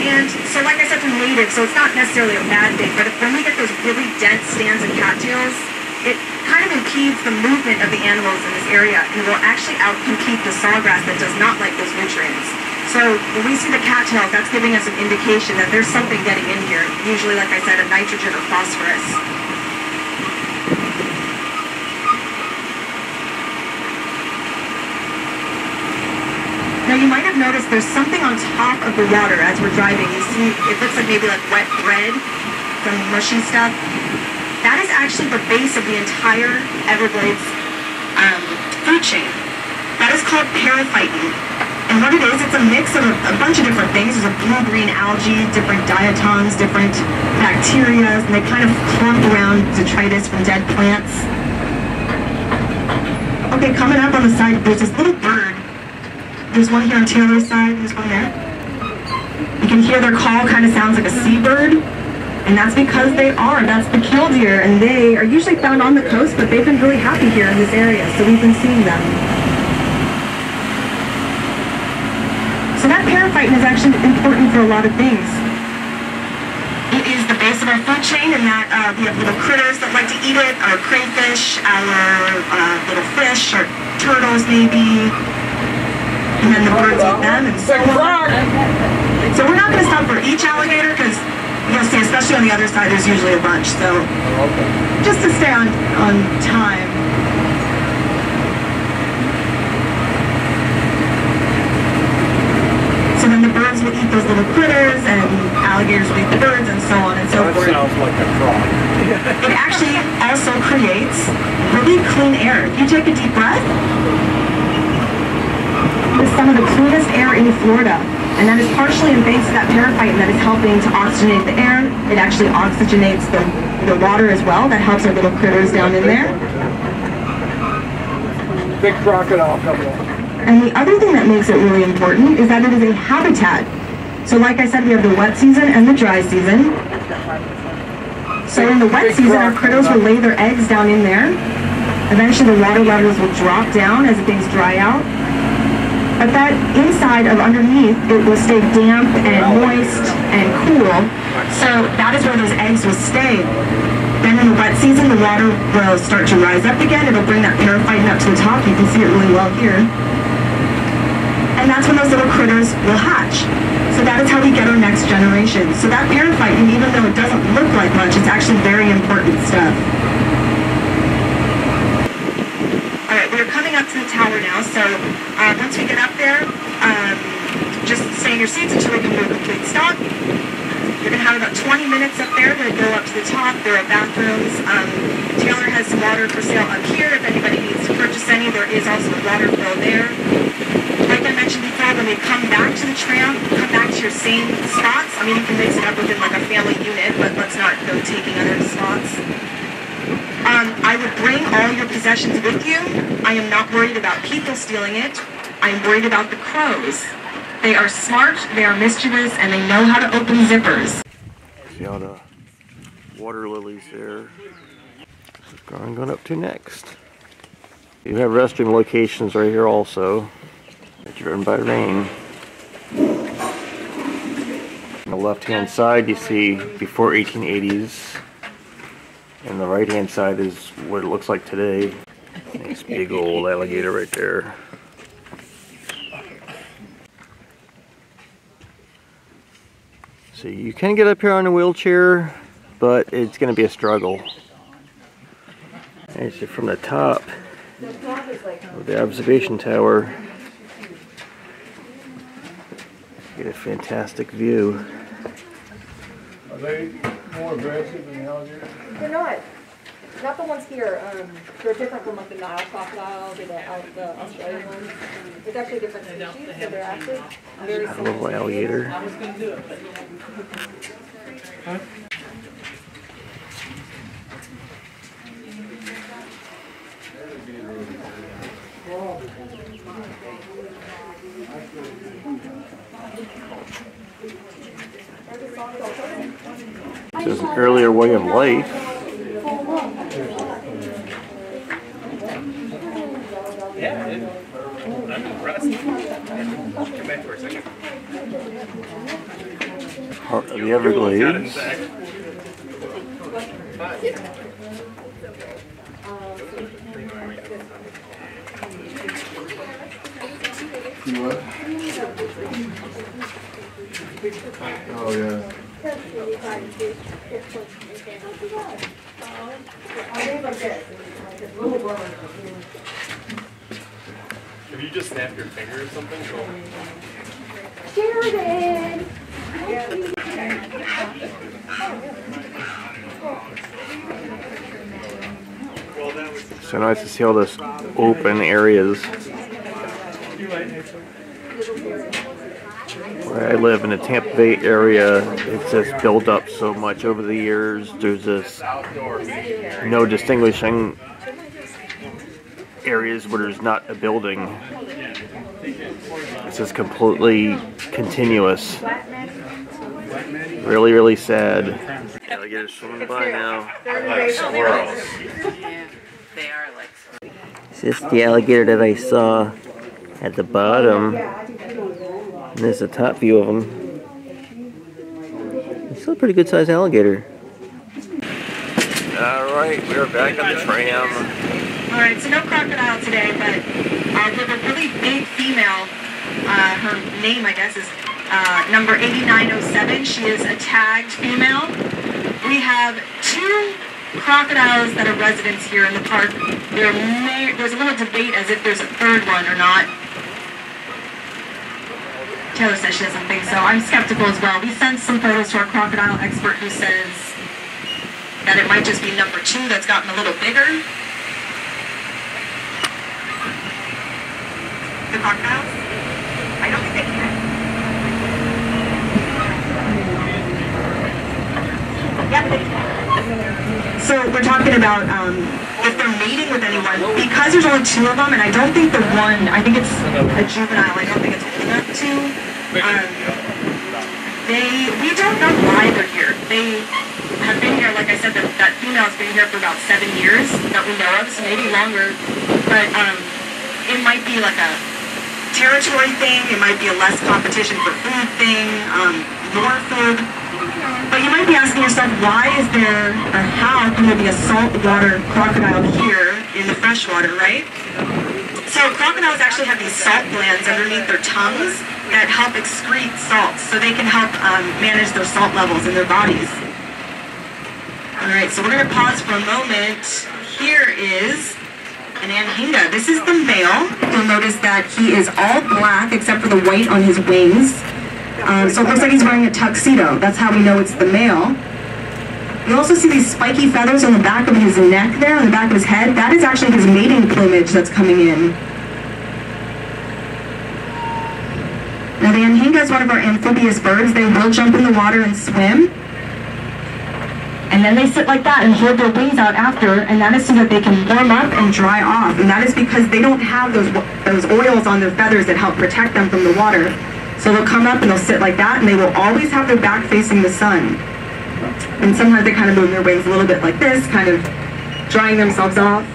And so like I said, they're native, so it's not necessarily a bad thing, but when we get those really dense stands of cattails, it kind of impedes the movement of the animals in this area and will actually outcompete the sawgrass that does not like those nutrients. So when we see the cattails, that's giving us an indication that there's something getting in here, usually, like I said, a nitrogen or phosphorus. Now you might have noticed there's something on top of the water as we're driving. You see, it looks like maybe like wet bread, some mushy stuff. That is actually the base of the entire Everglades food chain. That is called periphyton. And what it is, it's a mix of a bunch of different things. There's a blue-green algae, different diatoms, different bacteria, and they kind of clump around detritus from dead plants. Okay, coming up on the side, there's this little bird. There's one here on Taylor's side, there's one there. You can hear their call kind of sounds like a seabird, and that's because that's the killdeer, and they are usually found on the coast, but they've been really happy here in this area, so we've been seeing them. So that periphyton is actually important for a lot of things. It is the base of our food chain, and that we have little critters that like to eat it, our crayfish, our little fish, our turtles maybe. And then the birds eat them, and so on. So we're not going to stop for each alligator, because you'll see, especially on the other side, there's usually a bunch. So just to stay on time. So then the birds will eat those little critters, and alligators will eat the birds, and so on and so forth. That sounds like a frog. It actually also creates really clean air. If you take a deep breath, is some of the cleanest air in Florida, and that is partially thanks to that periphyton that is helping to oxygenate the air. It actually oxygenates the water as well. That helps our little critters down in there. Big crocodile coming up. And the other thing that makes it really important is that it is a habitat. So like I said, we have the wet season and the dry season. So in the wet season, our critters will lay their eggs down in there. Eventually the water levels will drop down as things dry out. But that inside of underneath, it will stay damp and moist and cool. So that is where those eggs will stay. Then in the wet season, the water will start to rise up again. It'll bring that periphyton up to the top. You can see it really well here. And that's when those little critters will hatch. So that is how we get our next generation. So that periphyton, even though it doesn't look like much, it's actually very important stuff. We're coming up to the tower now, so once we get up there, just stay in your seats until we come to a complete stop. You're going to have about 20 minutes up there to go up to the top. There are bathrooms. Taylor has some water for sale up here. If anybody needs to purchase any, there is also a water fill there. Like I mentioned before, when we come back to the trail, come back to your same spots. I mean, you can mix it up within like a family unit, but let's not go taking other spots. I would bring all your possessions with you. I am not worried about people stealing it. I am worried about the crows. They are smart, they are mischievous, and they know how to open zippers. See all the water lilies there. That's where I'm going up to next. You have restroom locations right here also. Driven by rain. On the left-hand side, you see before 1880s. And the right-hand side is what it looks like today. Nice big old alligator right there. So you can get up here on a wheelchair, but it's going to be a struggle. As you're from the top of the observation tower, you get a fantastic view. Are they more aggressive than the alligators? They're not. Not the ones here. They're different from like the Nile crocodiles or the Australian ones. It's actually a different species, so they're actually very A similar. little alligator. Huh? This is an earlier way of life. Yeah, I'm impressed. Come back for a second. Part of the Everglades. What? Oh, yeah. Have you just snapped your finger or something? Sheridan! So nice to see all this open areas. Where I live in the Tampa Bay area, it's just built up so much over the years. There's this no distinguishing areas where there's not a building. It's just completely continuous. Really, really sad. Alligators swimming by now. Like squirrels. Yeah, they are like. Is this the alligator that I saw at the bottom? And there's a top view of him. He's still a pretty good sized alligator. Alright, we're back on the tram. Alright, so no crocodile today, but we have a really big female. Her name, I guess, is number 8907. She is a tagged female. We have two crocodiles that are residents here in the park. There's a little debate as if there's a third one or not. Taylor says she doesn't think so. I'm skeptical as well. We sent some photos to our crocodile expert who says that it might just be number 2 that's gotten a little bigger. The crocodiles? I don't think they can. Yeah, they can. So we're talking about if they're mating with anyone, because there's only 2 of them, and I don't think the one, I think it's a juvenile, I don't think it's old enough to, we don't know why they're here. They have been here, like I said, that female's been here for about 7 years that we know of, so maybe longer, but it might be like a territory thing, it might be a less competition for food thing, more food. But you might be asking yourself, why is there, or how can there be a saltwater crocodile here in the freshwater, right? So crocodiles actually have these salt glands underneath their tongues that help excrete salts, so they can help manage their salt levels in their bodies. All right, so we're going to pause for a moment. Here is an anhinga. This is the male. You'll notice that he is all black except for the white on his wings. So it looks like he's wearing a tuxedo. That's how we know it's the male. You also see these spiky feathers on the back of his neck there, on the back of his head. That is actually his mating plumage that's coming in. Now the anhinga is one of our amphibious birds. They will jump in the water and swim. And then they sit like that and hold their wings out after, and that is so that they can warm up and dry off. And that is because they don't have those oils on their feathers that help protect them from the water. So they'll come up and they'll sit like that, and they will always have their back facing the sun. And sometimes they kind of move their wings a little bit like this, kind of drying themselves off.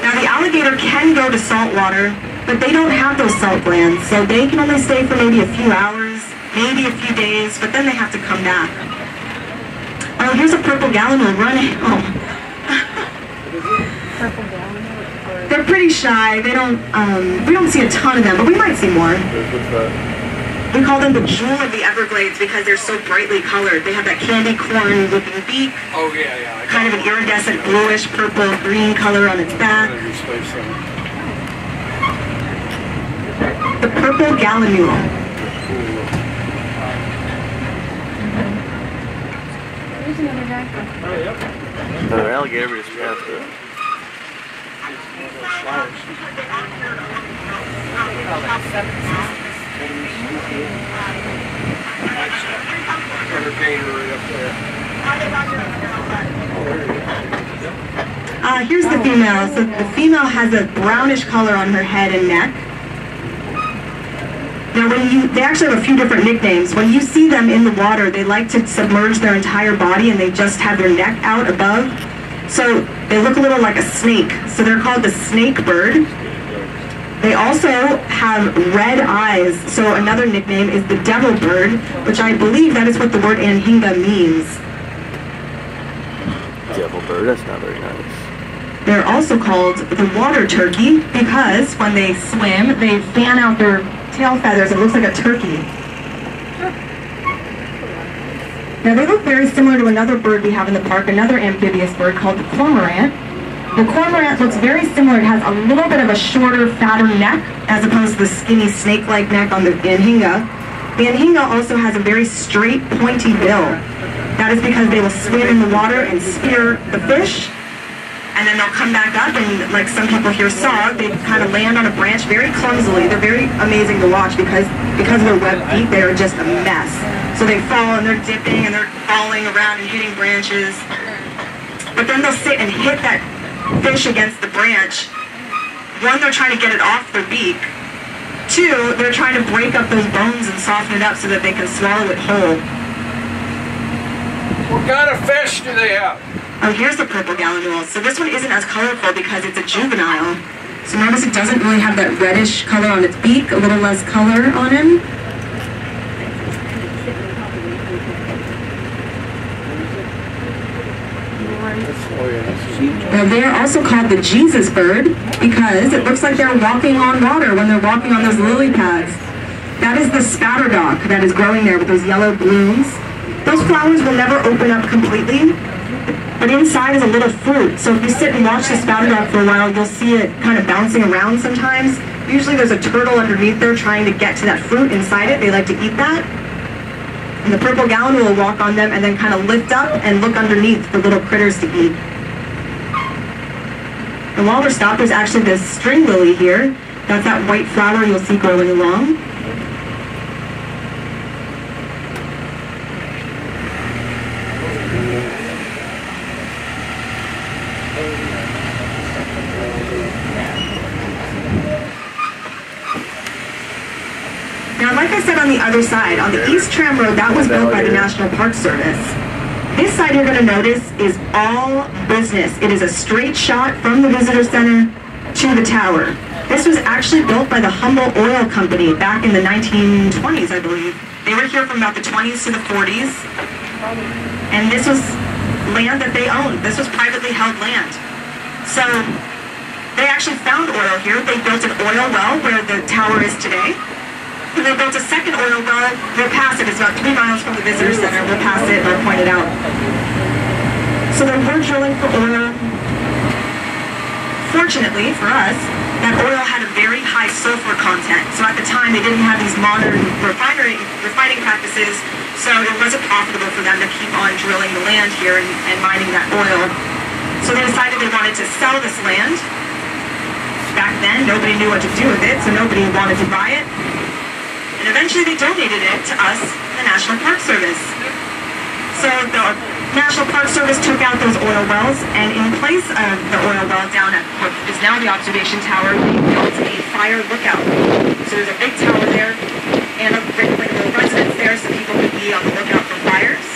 Now the alligator can go to salt water, but they don't have those salt glands, so they can only stay for maybe a few hours, maybe a few days, but then they have to come back. Oh, here's a purple gallinule running. Oh. Purple gallinule. They're pretty shy. They don't. We don't see a ton of them, but we might see more. We call them the jewel of the Everglades because they're so brightly colored. They have that candy corn looking beak. Oh yeah. Kind of an iridescent bluish, purple, green color on its back. The purple gallinule. Here's another guy. The alligator is past it. Here's the female. So the female has a brownish color on her head and neck. Now they actually have a few different nicknames. When you see them in the water, they like to submerge their entire body and they just have their neck out above. So they look a little like a snake. So they're called the snake bird. They also have red eyes. So another nickname is the devil bird, which I believe that is what the word anhinga means. Devil bird, that's not very nice. They're also called the water turkey because when they swim, they fan out their tail feathers. It looks like a turkey. Now they look very similar to another bird we have in the park, another amphibious bird called the cormorant. The cormorant looks very similar. It has a little bit of a shorter, fatter neck as opposed to the skinny snake-like neck on the anhinga. The anhinga also has a very straight, pointy bill. That is because they will swim in the water and spear the fish, and then they'll come back up, and like some people here saw, they kind of land on a branch very clumsily. They're very amazing to watch because of their webbed feet, they are just a mess. So they fall and they're dipping and they're falling around and hitting branches. But then they'll sit and hit that fish against the branch. One, they're trying to get it off their beak. Two, they're trying to break up those bones and soften it up so that they can swallow it whole. What kind of fish do they have? Oh, here's the purple gallinule. So this one isn't as colorful because it's a juvenile. So notice it doesn't really have that reddish color on its beak, a little less color on him. Now they are also called the Jesus bird because it looks like they're walking on water when they're walking on those lily pads. That is the spatterdock that is growing there with those yellow blooms. Those flowers will never open up completely, but inside is a little fruit. So if you sit and watch the spatterdock for a while, you'll see it kind of bouncing around sometimes. Usually there's a turtle underneath there trying to get to that fruit inside it. They like to eat that. And the purple gallinule will walk on them and then kind of lift up and look underneath for little critters to eat. And while we're stopped, there's actually this string lily here. That's that white flower you'll see growing along. Now, like I said on the other side, on the East Tram Road, that was built by the National Park Service. This side you're going to notice is all business. It is a straight shot from the visitor center to the tower. This was actually built by the Humboldt Oil Company back in the 1920s, I believe. They were here from about the 20s to the 40s. And this was land that they owned. This was privately held land. So they actually found oil here. They built an oil well where the tower is today. And they built a second oil well. We'll pass it. It's about 3 miles from the visitor center. We'll pass it or point it out. So they were drilling for oil. Fortunately for us, that oil had a very high sulfur content. So at the time, they didn't have these modern refining practices. So it wasn't profitable for them to keep on drilling the land here and mining that oil. So they decided they wanted to sell this land. Back then, nobody knew what to do with it, so nobody wanted to buy it. And eventually they donated it to us, the National Park Service. So the National Park Service took out those oil wells, and in place of the oil well down at what is now the observation tower, they built a fire lookout. So there's a big tower there, and a little residence there so people could be on the lookout for fires.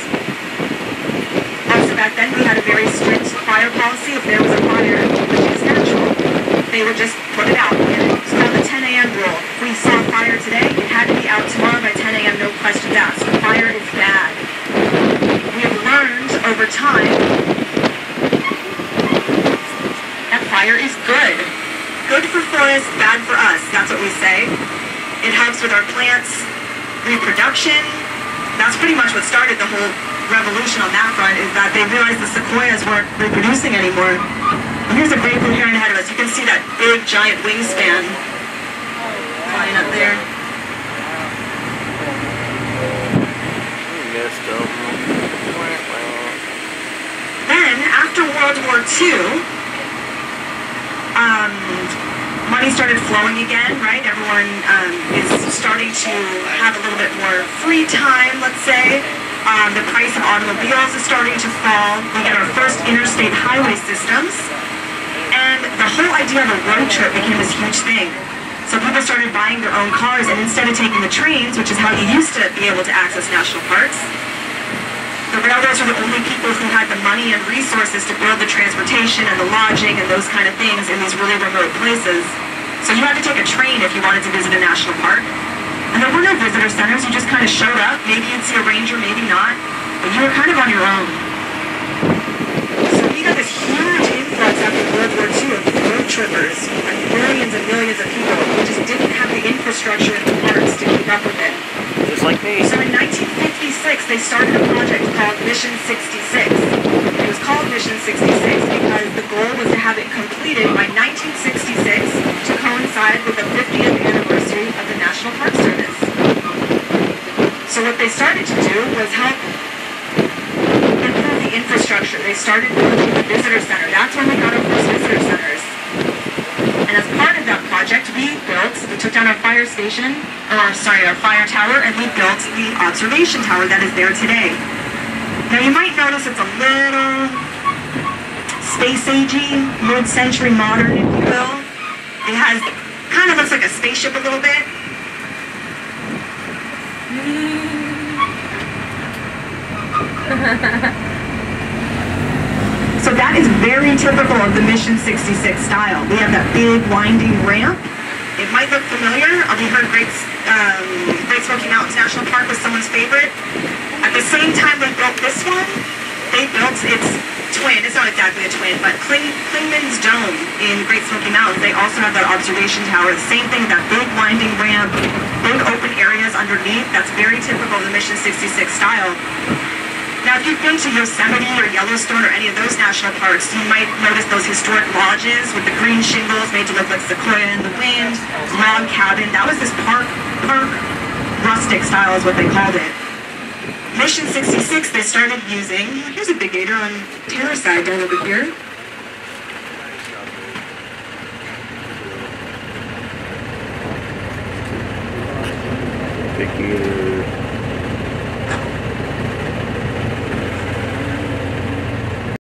Also back then we had a very strict fire policy. If there was a fire, which is natural, they would just put it out. It's called the 10 a.m. rule. If we saw fire today, it had to be out tomorrow by 10 a.m., no questions asked. Fire is bad. We have learned over time that fire is good. Good for forests, bad for us. That's what we say. It helps with our plants' reproduction. That's pretty much what started the whole revolution on that front, is that they realized the sequoias weren't reproducing anymore. And here's a great blue heron ahead of us. You can see that big, giant wingspan flying up there. Then, after flowing again, right? Everyone is starting to have a little bit more free time, let's say. The price of automobiles is starting to fall. We get our first interstate highway systems. And the whole idea of a road trip became this huge thing. So people started buying their own cars, and instead of taking the trains, which is how you used to be able to access national parks, the railroads were the only people who had the money and resources to build the transportation and the lodging and those kind of things in these really remote places. So you had to take a train if you wanted to visit a national park. And there were no visitor centers, you just kind of showed up. Maybe you'd see a ranger, maybe not, but you were kind of on your own. So we got this huge influx after World War II of road trippers, and millions of people who just didn't have the infrastructure in the parks to keep up with it. Just like me. So in 1956, they started a project called Mission 66. It was called Mission 66 because the goal was to have it completed by 1966 to coincide with the 50th anniversary of the National Park Service. So what they started to do was help improve the infrastructure. They started building the visitor center. That's when we got our first visitor centers. And as part of that project, we took down our fire station, our fire tower, and we built the observation tower that is there today. Now you might notice it's a little space-agey, mid-century modern, if you will. It kind of looks like a spaceship a little bit. So that is very typical of the Mission 66 style. We have that big winding ramp. It might look familiar. We heard Great Smoky Mountains National Park was someone's favorite. At the same time they built this one, they built its twin. It's not exactly a twin, but Clingman's Dome in Great Smoky Mountains. They also have that observation tower. The same thing, that big winding ramp, big open areas underneath. That's very typical of the Mission 66 style. Now, if you've been to Yosemite or Yellowstone or any of those national parks, you might notice those historic lodges with the green shingles made to look like sequoia in the wind, log cabin. That was this park rustic style is what they called it. Mission 66, they started using, here's a big gator on terrace side down over here. Big gator.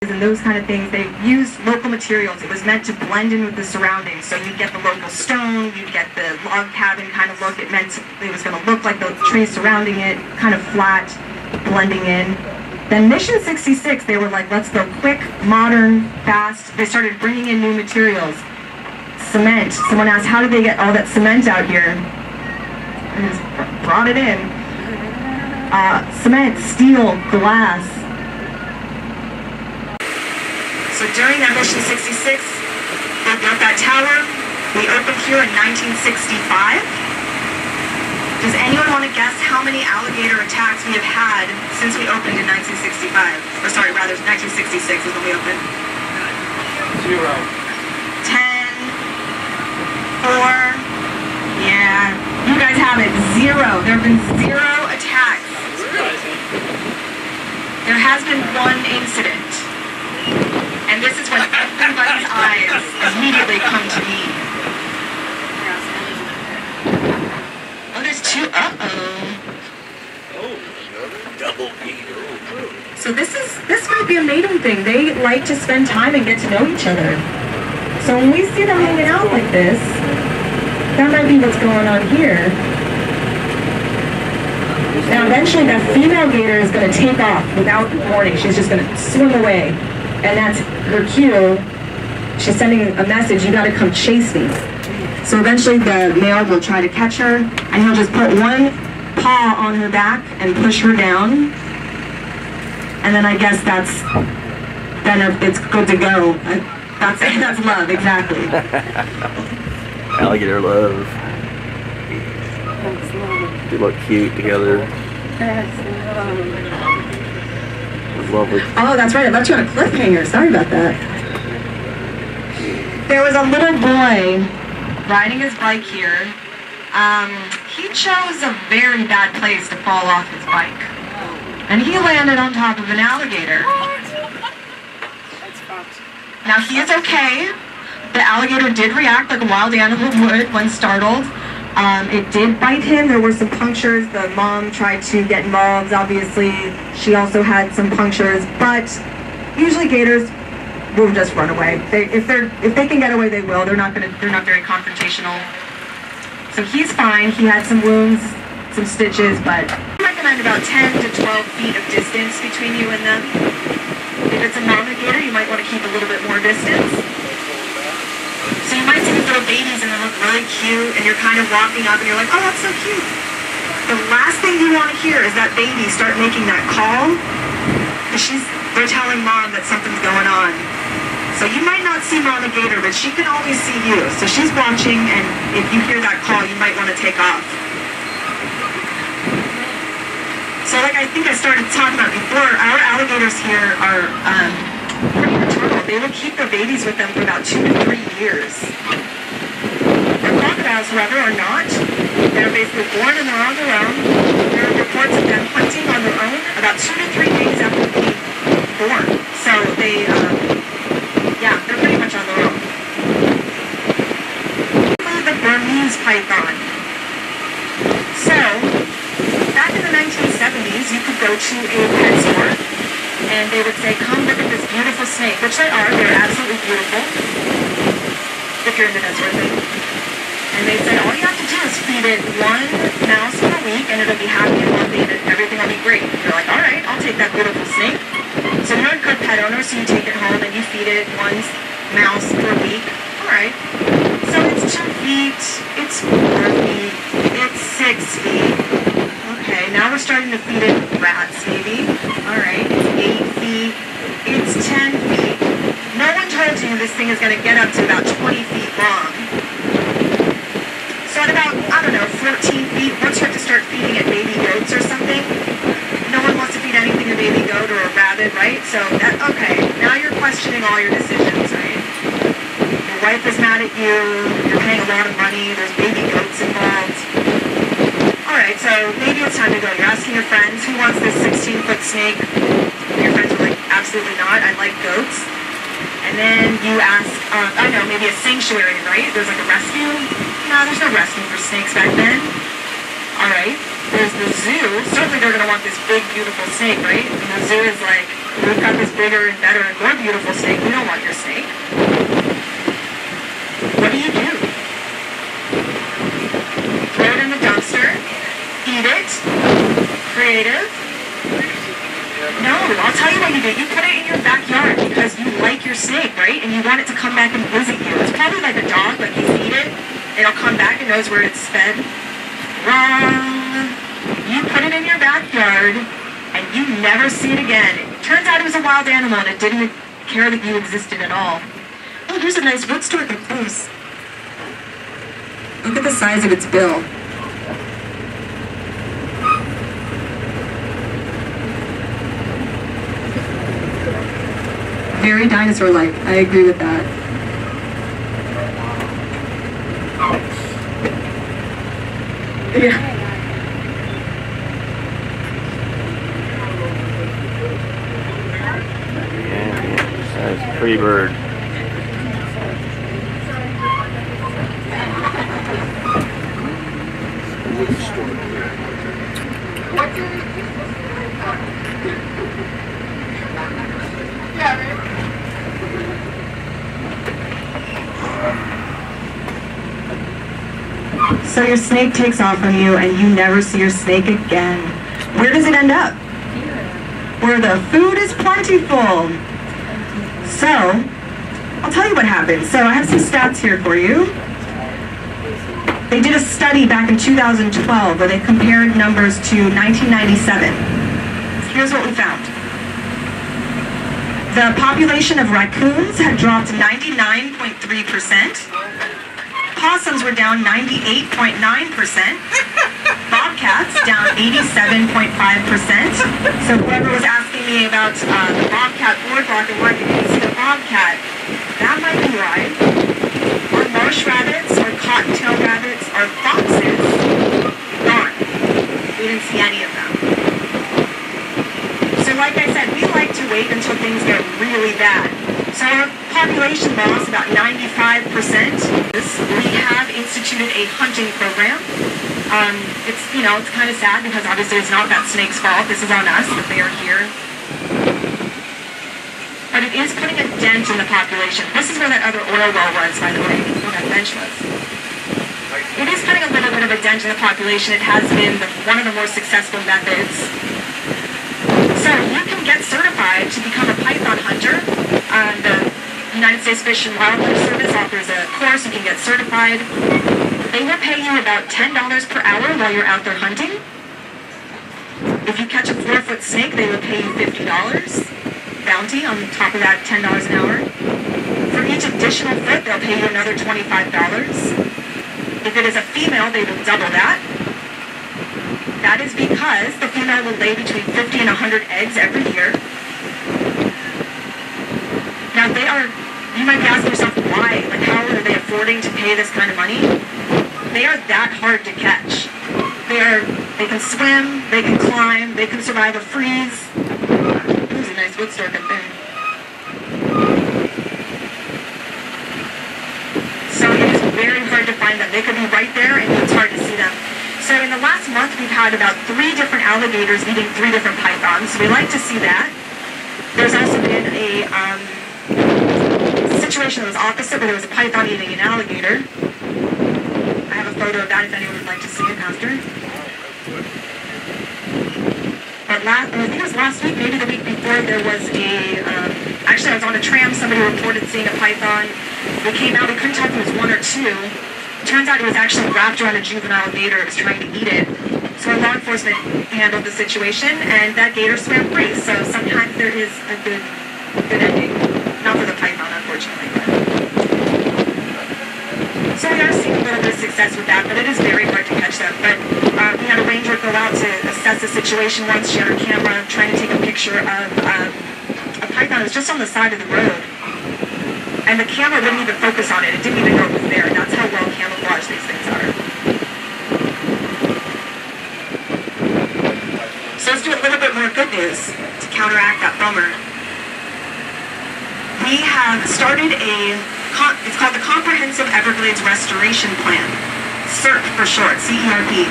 And those kind of things, they used local materials. It was meant to blend in with the surroundings. So you'd get the local stone, you'd get the log cabin kind of look. It meant it was going to look like the trees surrounding it, kind of flat, blending in. Then Mission 66, they were like, let's go quick, modern, fast. They started bringing in new materials. Cement. Someone asked, how did they get all that cement out here? I just brought it in. Cement, steel, glass. So during that Mission 66, they built that tower. We opened here in 1965. Does anyone want to guess how many alligator attacks we have had since we opened in 1965? Or sorry, rather, 1966 is when we opened. 0. 10. 4. Yeah. You guys have it. 0. There have been 0 attacks. There has been one incident. And this is when everybody's eyes immediately come to me. Oh, there's 2. Oh, double gator. So this might be a mating thing. They like to spend time and get to know each other. So when we see them hanging out like this, that might be what's going on here. Now eventually that female gator is going to take off without warning. She's just going to swim away. And that's her cue. She's sending a message, you gotta come chase me. So eventually the male will try to catch her, and he'll just put one paw on her back and push her down. And then I guess it's good to go. That's love, exactly. Alligator love. They look cute together. Lovely. Oh, that's right. I left you on a cliffhanger. Sorry about that. There was a little boy riding his bike here. He chose a very bad place to fall off his bike. And he landed on top of an alligator. Now he is okay, The alligator did react like a wild animal would when startled. It did bite him. There were some punctures. The mom tried to get involved, obviously. She also had some punctures, but usually gators will just run away. If they can get away, they will. They're not very confrontational. So he's fine. He had some wounds, some stitches, but I recommend about 10 to 12 feet of distance between you and them. If it's a mama gator, you might want to keep a little bit more distance. So you might see these little babies and they look really cute, and you're kind of walking up and you're like, oh, that's so cute. The last thing you want to hear is that baby start making that call, because they're telling mom that something's going on. So you might not see mama gator, but she can always see you. So she's watching, and if you hear that call, you might want to take off. So like I think I started talking about before, our alligators here are pretty maternal. They will keep their babies with them for about 2 to 3 years. The crocodiles, however, are not. They're basically born and they're on their own. There are reports of them hunting on their own about 2 to 3 days after being born. So they, yeah, they're pretty much on their own. The Burmese python. So, back in the 1970s, you could go to a pet store and they would say, come look at this beautiful snake, which they are. They're absolutely beautiful, if you're into that sort of thing. And they'd say, all you have to do is feed it 1 mouse per week and it'll be happy and healthy and everything will be great. And you're like, all right, I'll take that beautiful snake. So you're a good pet owner, so you take it home and you feed it 1 mouse per week. All right. So it's 2 feet, it's 4 feet, it's 6 feet. Okay, now we're starting to feed it rats, maybe. All right, it's 8 feet, it's 10 feet. No one told you this thing is going to get up to about 20 feet long. So at about, I don't know, 14 feet, once you have to start feeding it baby goats or something, no one wants to feed anything a baby goat or a rabbit, right? So, okay, now you're questioning all your decisions, right? Your wife is mad at you, you're paying a lot of money, there's baby goats involved. Alright, so maybe it's time to go. You're asking your friends, who wants this 16-foot snake? And your friends are like, absolutely not, I like goats. And then you ask, I don't know, maybe a sanctuary, right? There's like a rescue? No, there's no rescue for snakes back then. Alright, there's the zoo. Certainly they're going to want this big, beautiful snake, right? And the zoo is like, we've got this bigger and better and more beautiful snake. We don't want your snake. What do? Throw it in the dumpster. Eat it. Creative. No, I'll tell you what you do. You put it in your backyard because you like your snake, right? And you want it to come back and visit you. It's probably like a dog, like you feed it, it'll come back and knows where it's fed. Wrong. You put it in your backyard and you never see it again. It turns out it was a wild animal and it didn't care that you existed at all. Oh, here's a nice wood stork up close. Look at the size of its bill. Very dinosaur-like. I agree with that. Yeah. That's a pretty bird. So your snake takes off from you and you never see your snake again. Where does it end up? Where the food is plentiful. So, I'll tell you what happened. So I have some stats here for you. They did a study back in 2012 where they compared numbers to 1997. Here's what we found. The population of raccoons had dropped 99.3%. Possums were down 98.9%. Bobcats down 87.5%. So whoever was asking me about the bobcat boardwalk and why you didn't see the bobcat, that might be why. Our marsh rabbits, our cottontail rabbits, our foxes, gone. We didn't see any of them. So like I said, we like to wait until things get really bad. So our population loss, about 95%. We have instituted a hunting program. It's kind of sad because obviously it's not that snake's fault. This is on us that they are here. But it is putting a dent in the population. This is where that other oil well was, by the way, where that bench was. It is putting a little bit of a dent in the population. It has been one of the more successful methods. So you can get certified to become a python hunter. The United States Fish and Wildlife Service offers a course. You can get certified. They will pay you about $10 per hour while you're out there hunting. If you catch a 4-foot snake, they will pay you $50 bounty on top of that $10 an hour. For each additional foot, they'll pay you another $25. If it is a female, they will double that. That is because the female will lay between 50 and 100 eggs every year. Now you might be asking yourself why, like how are they affording to pay this kind of money? They are that hard to catch. They can swim, they can climb, they can survive a freeze. There's a nice wood stork up there. So it is very hard to find them. They could be right there and it's hard to see them. So in the last month we've had about 3 different alligators eating 3 different pythons. So we like to see that. There's also been a situation that was opposite where there was a python eating an alligator. I have a photo of that if anyone would like to see it after. But I think it was last week, maybe the week before, there was actually I was on a tram, somebody reported seeing a python. We came out, we couldn't tell if it was 1 or 2. Turns out it was actually wrapped around a juvenile gator. It was trying to eat it. So our law enforcement handled the situation, and that gator swam free. So sometimes there is a good ending. Not for the python, unfortunately. So we are seeing a little bit of success with that, but it is very hard to catch them. But we had a ranger go out to assess the situation once. She had her camera trying to take a picture of a python that was just on the side of the road. And the camera wouldn't even focus on it. It didn't even know it was there. That's how well camouflaged these things are. So let's do a little bit more good news to counteract that bummer. We have started it's called the Comprehensive Everglades Restoration Plan. CERP for short, C-E-R-P.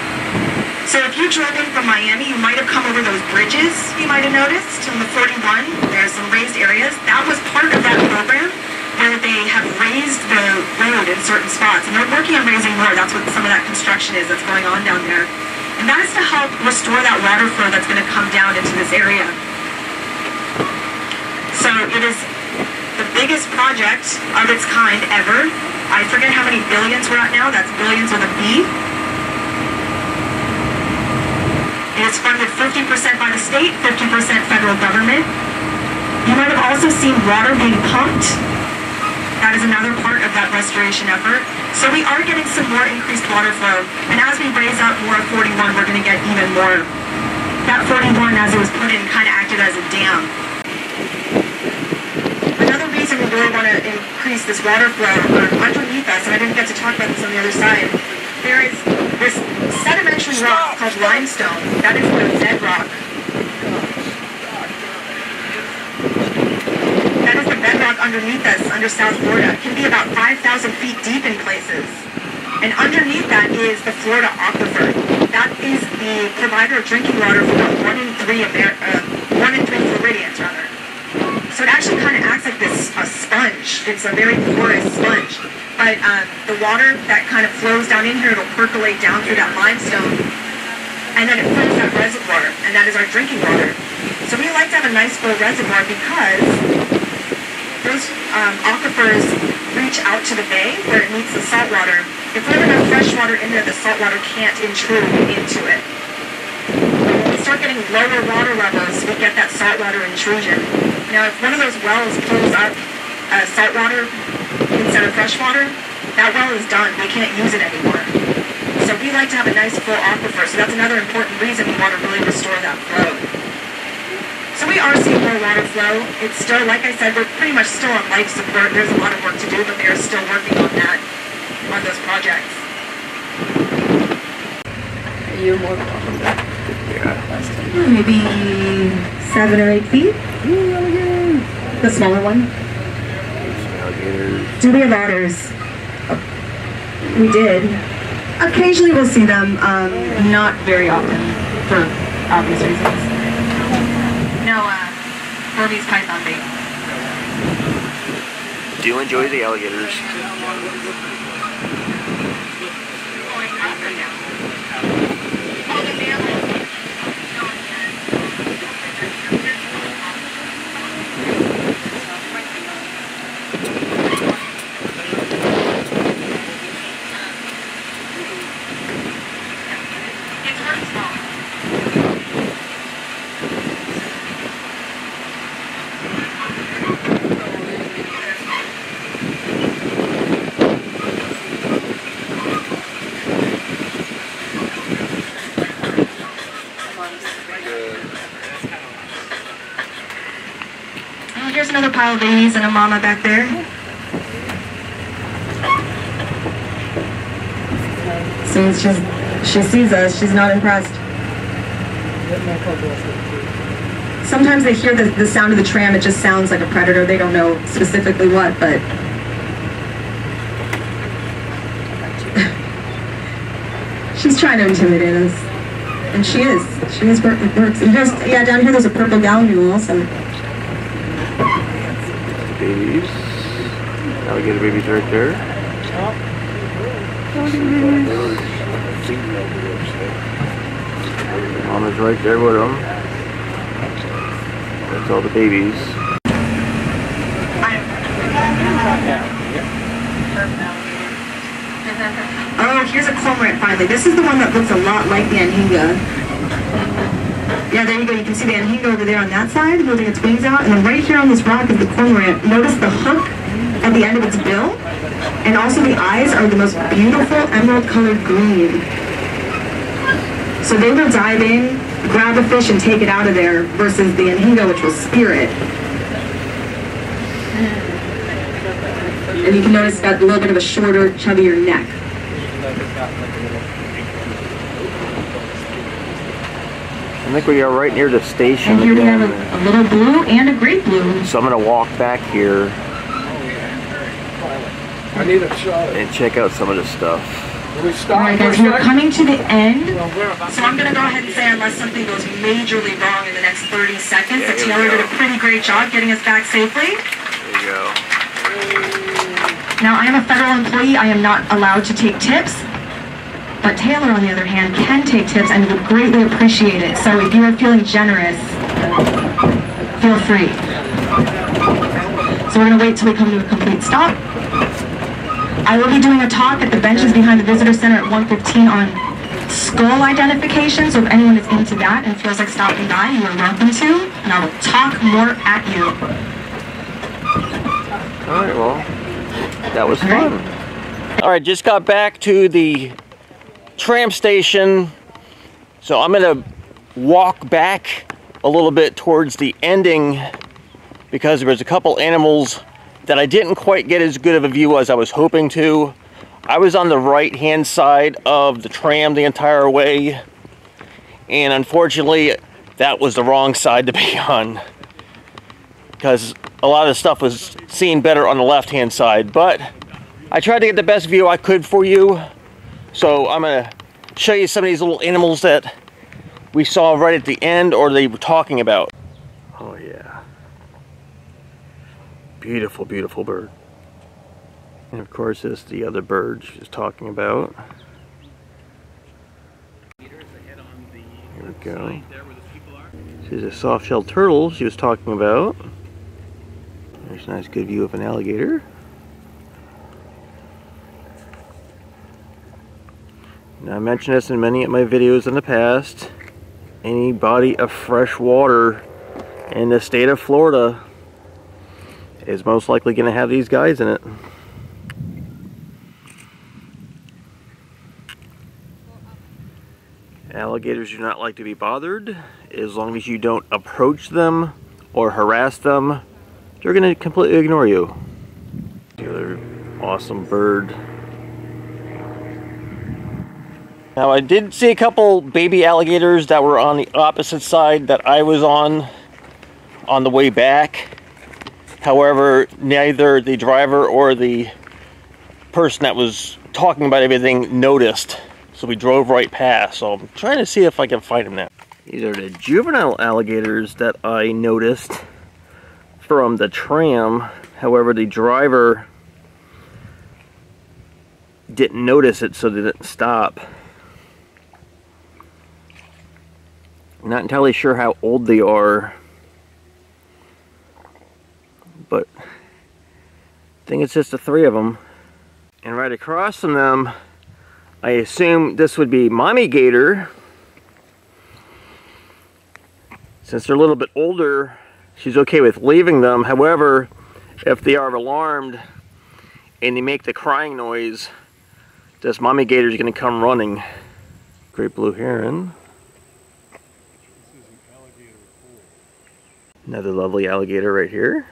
So if you drove in from Miami, you might have come over those bridges, you might have noticed, on the 41. There's some raised areas. That was part of that program where they have raised the road in certain spots. And they're working on raising more. That's what some of that construction is that's going on down there. And that is to help restore that water flow that's going to come down into this area. So it is the biggest project of its kind ever. I forget how many billions we're at now. That's billions with a B. It is funded 50% by the state, 50% federal government. You might have also seen water being pumped. That is another part of that restoration effort. So we are getting some more increased water flow. And as we raise out more of 41, we're going to get even more. That 41, as it was put in, kind of acted as a dam. Another reason we really want to increase this water flow underneath us, and I didn't get to talk about this on the other side, there is this sedimentary rock called limestone. That is the bedrock. That is the bedrock underneath us, under South Florida. It can be about 5,000 feet deep in places. And underneath that is the Florida aquifer. That is the provider of drinking water for about 1 in 3 Floridians, rather. So it actually kind of acts like this sponge. It's a very porous sponge. But the water that kind of flows down in here, it'll percolate down through that limestone. And then it fills that reservoir, and that is our drinking water. So we like to have a nice full reservoir because those aquifers reach out to the bay where it meets the salt water. If we have enough fresh water in there, the salt water can't intrude into it. When we start getting lower water levels, we get that saltwater intrusion. Now, if one of those wells pulls up salt water instead of fresh water, that well is done. We can't use it anymore. So we like to have a nice full aquifer. So that's another important reason we want to really restore that flow. So we are seeing more water flow. It's still, like I said, we're pretty much still on life support. There's a lot of work to do, but they are still working on that, on those projects. You're more Maybe 7 or 8 feet. The smaller one. alligators. Do we have otters? We did. Occasionally we'll see them, not very often, for obvious reasons. No, Burmese python bait. Do enjoy the alligators. Here's another pile of babies and a mama back there. See, she sees us. She's not impressed. Sometimes they hear the sound of the tram. It just sounds like a predator. They don't know specifically what, but... she's trying to intimidate us. And she is. She is works. And here's, yeah, down here there's a purple gallinule also. Babies. Alligator babies right there. Mama's right there with them. That's all the babies. Oh, here's a cormorant finally. This is the one that looks a lot like the anhinga. Yeah, there you go. You can see the anhinga over there on that side, holding its wings out. And then right here on this rock is the cormorant. Notice the hook at the end of its bill. And also the eyes are the most beautiful emerald-colored green. So they will dive in, grab a fish, and take it out of there, versus the anhinga, which will spear it. And you can notice it's got a little bit of a shorter, chubbier neck. I think we are right near the station. And here again. we have a little blue and a great blue. So I'm going to walk back here I need a shot. and check out some of this stuff. Will we stop? Alright guys, we're coming to the end. So I'm going to go ahead and say, unless something goes majorly wrong in the next 30 seconds, Yeah, that here we Taylor go. did a pretty great job getting us back safely. There you go. Now, I am a federal employee. I am not allowed to take tips. But Taylor, on the other hand, can take tips and would greatly appreciate it. So if you are feeling generous, feel free. So we're going to wait till we come to a complete stop. I will be doing a talk at the benches behind the visitor center at 1:15 on skull identification. So if anyone is into that and feels like stopping by, you are welcome to. And I will talk more at you. Alright, well, that was fun. Alright, just got back to the tram station. So I'm going to walk back a little bit towards the ending because there was a couple animals that I didn't quite get as good of a view as I was hoping to. I was on the right hand side of the tram the entire way, and unfortunately that was the wrong side to be on because a lot of the stuff was seen better on the left hand side, but I tried to get the best view I could for you. So I'm going to show you some of these little animals that we saw right at the end or they were talking about. Oh yeah. Beautiful, beautiful bird. And of course this is the other bird she was talking about. Here we go. This is a soft-shelled turtle she was talking about. There's a nice good view of an alligator. Now, I mentioned this in many of my videos in the past. Any body of fresh water in the state of Florida is most likely going to have these guys in it. Alligators do not like to be bothered. As long as you don't approach them or harass them, they're going to completely ignore you. Another awesome bird. Now I did see a couple baby alligators that were on the opposite side that I was on the way back. However, neither the driver or the person that was talking about everything noticed. So we drove right past. So I'm trying to see if I can find him now. These are the juvenile alligators that I noticed from the tram. However, the driver didn't notice it, so they didn't stop. I'm not entirely sure how old they are, but I think it's just the three of them. And right across from them, I assume this would be mommy gator. Since they're a little bit older, she's okay with leaving them. However, if they are alarmed and they make the crying noise, this mommy gator is going to come running. Great blue heron. Another lovely alligator right here.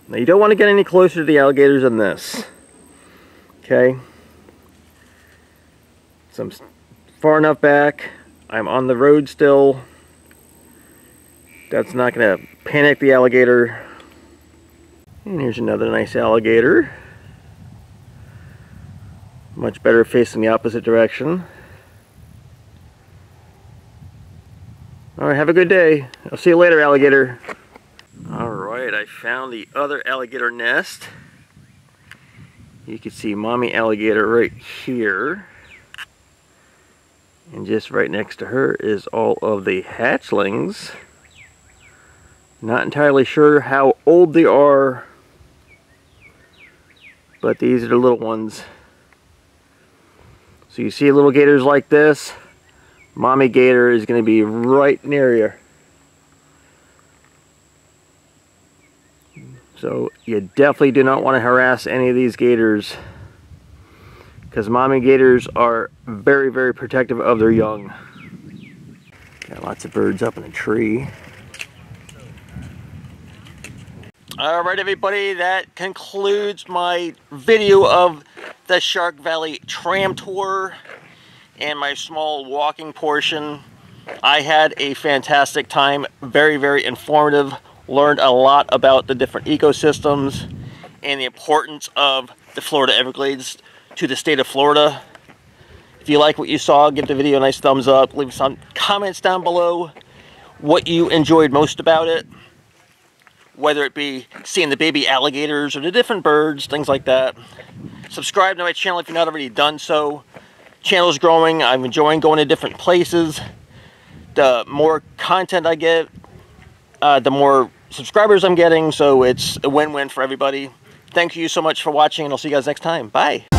Now you don't want to get any closer to the alligators than this. Okay? So I'm far enough back. I'm on the road still. That's not going to panic the alligator. And here's another nice alligator. Much better facing the opposite direction. Alright, have a good day. I'll see you later, alligator. Alright, I found the other alligator nest. You can see mommy alligator right here. And just right next to her is all of the hatchlings. Not entirely sure how old they are, but these are the little ones. So you see little gators like this, mommy gator is going to be right near you. So you definitely do not want to harass any of these gators, because mommy gators are very, very protective of their young. Got lots of birds up in a tree. Alright everybody, that concludes my video of the Shark Valley tram tour and my small walking portion. I had a fantastic time, very, very informative. Learned a lot about the different ecosystems and the importance of the Florida Everglades to the state of Florida. If you like what you saw, give the video a nice thumbs up. Leave some comments down below what you enjoyed most about it. Whether it be seeing the baby alligators or the different birds, things like that. Subscribe to my channel if you're not already done so. Channel's growing. I'm enjoying going to different places. The more content I get, the more subscribers I'm getting, so it's a win-win for everybody. Thank you so much for watching, and I'll see you guys next time. Bye!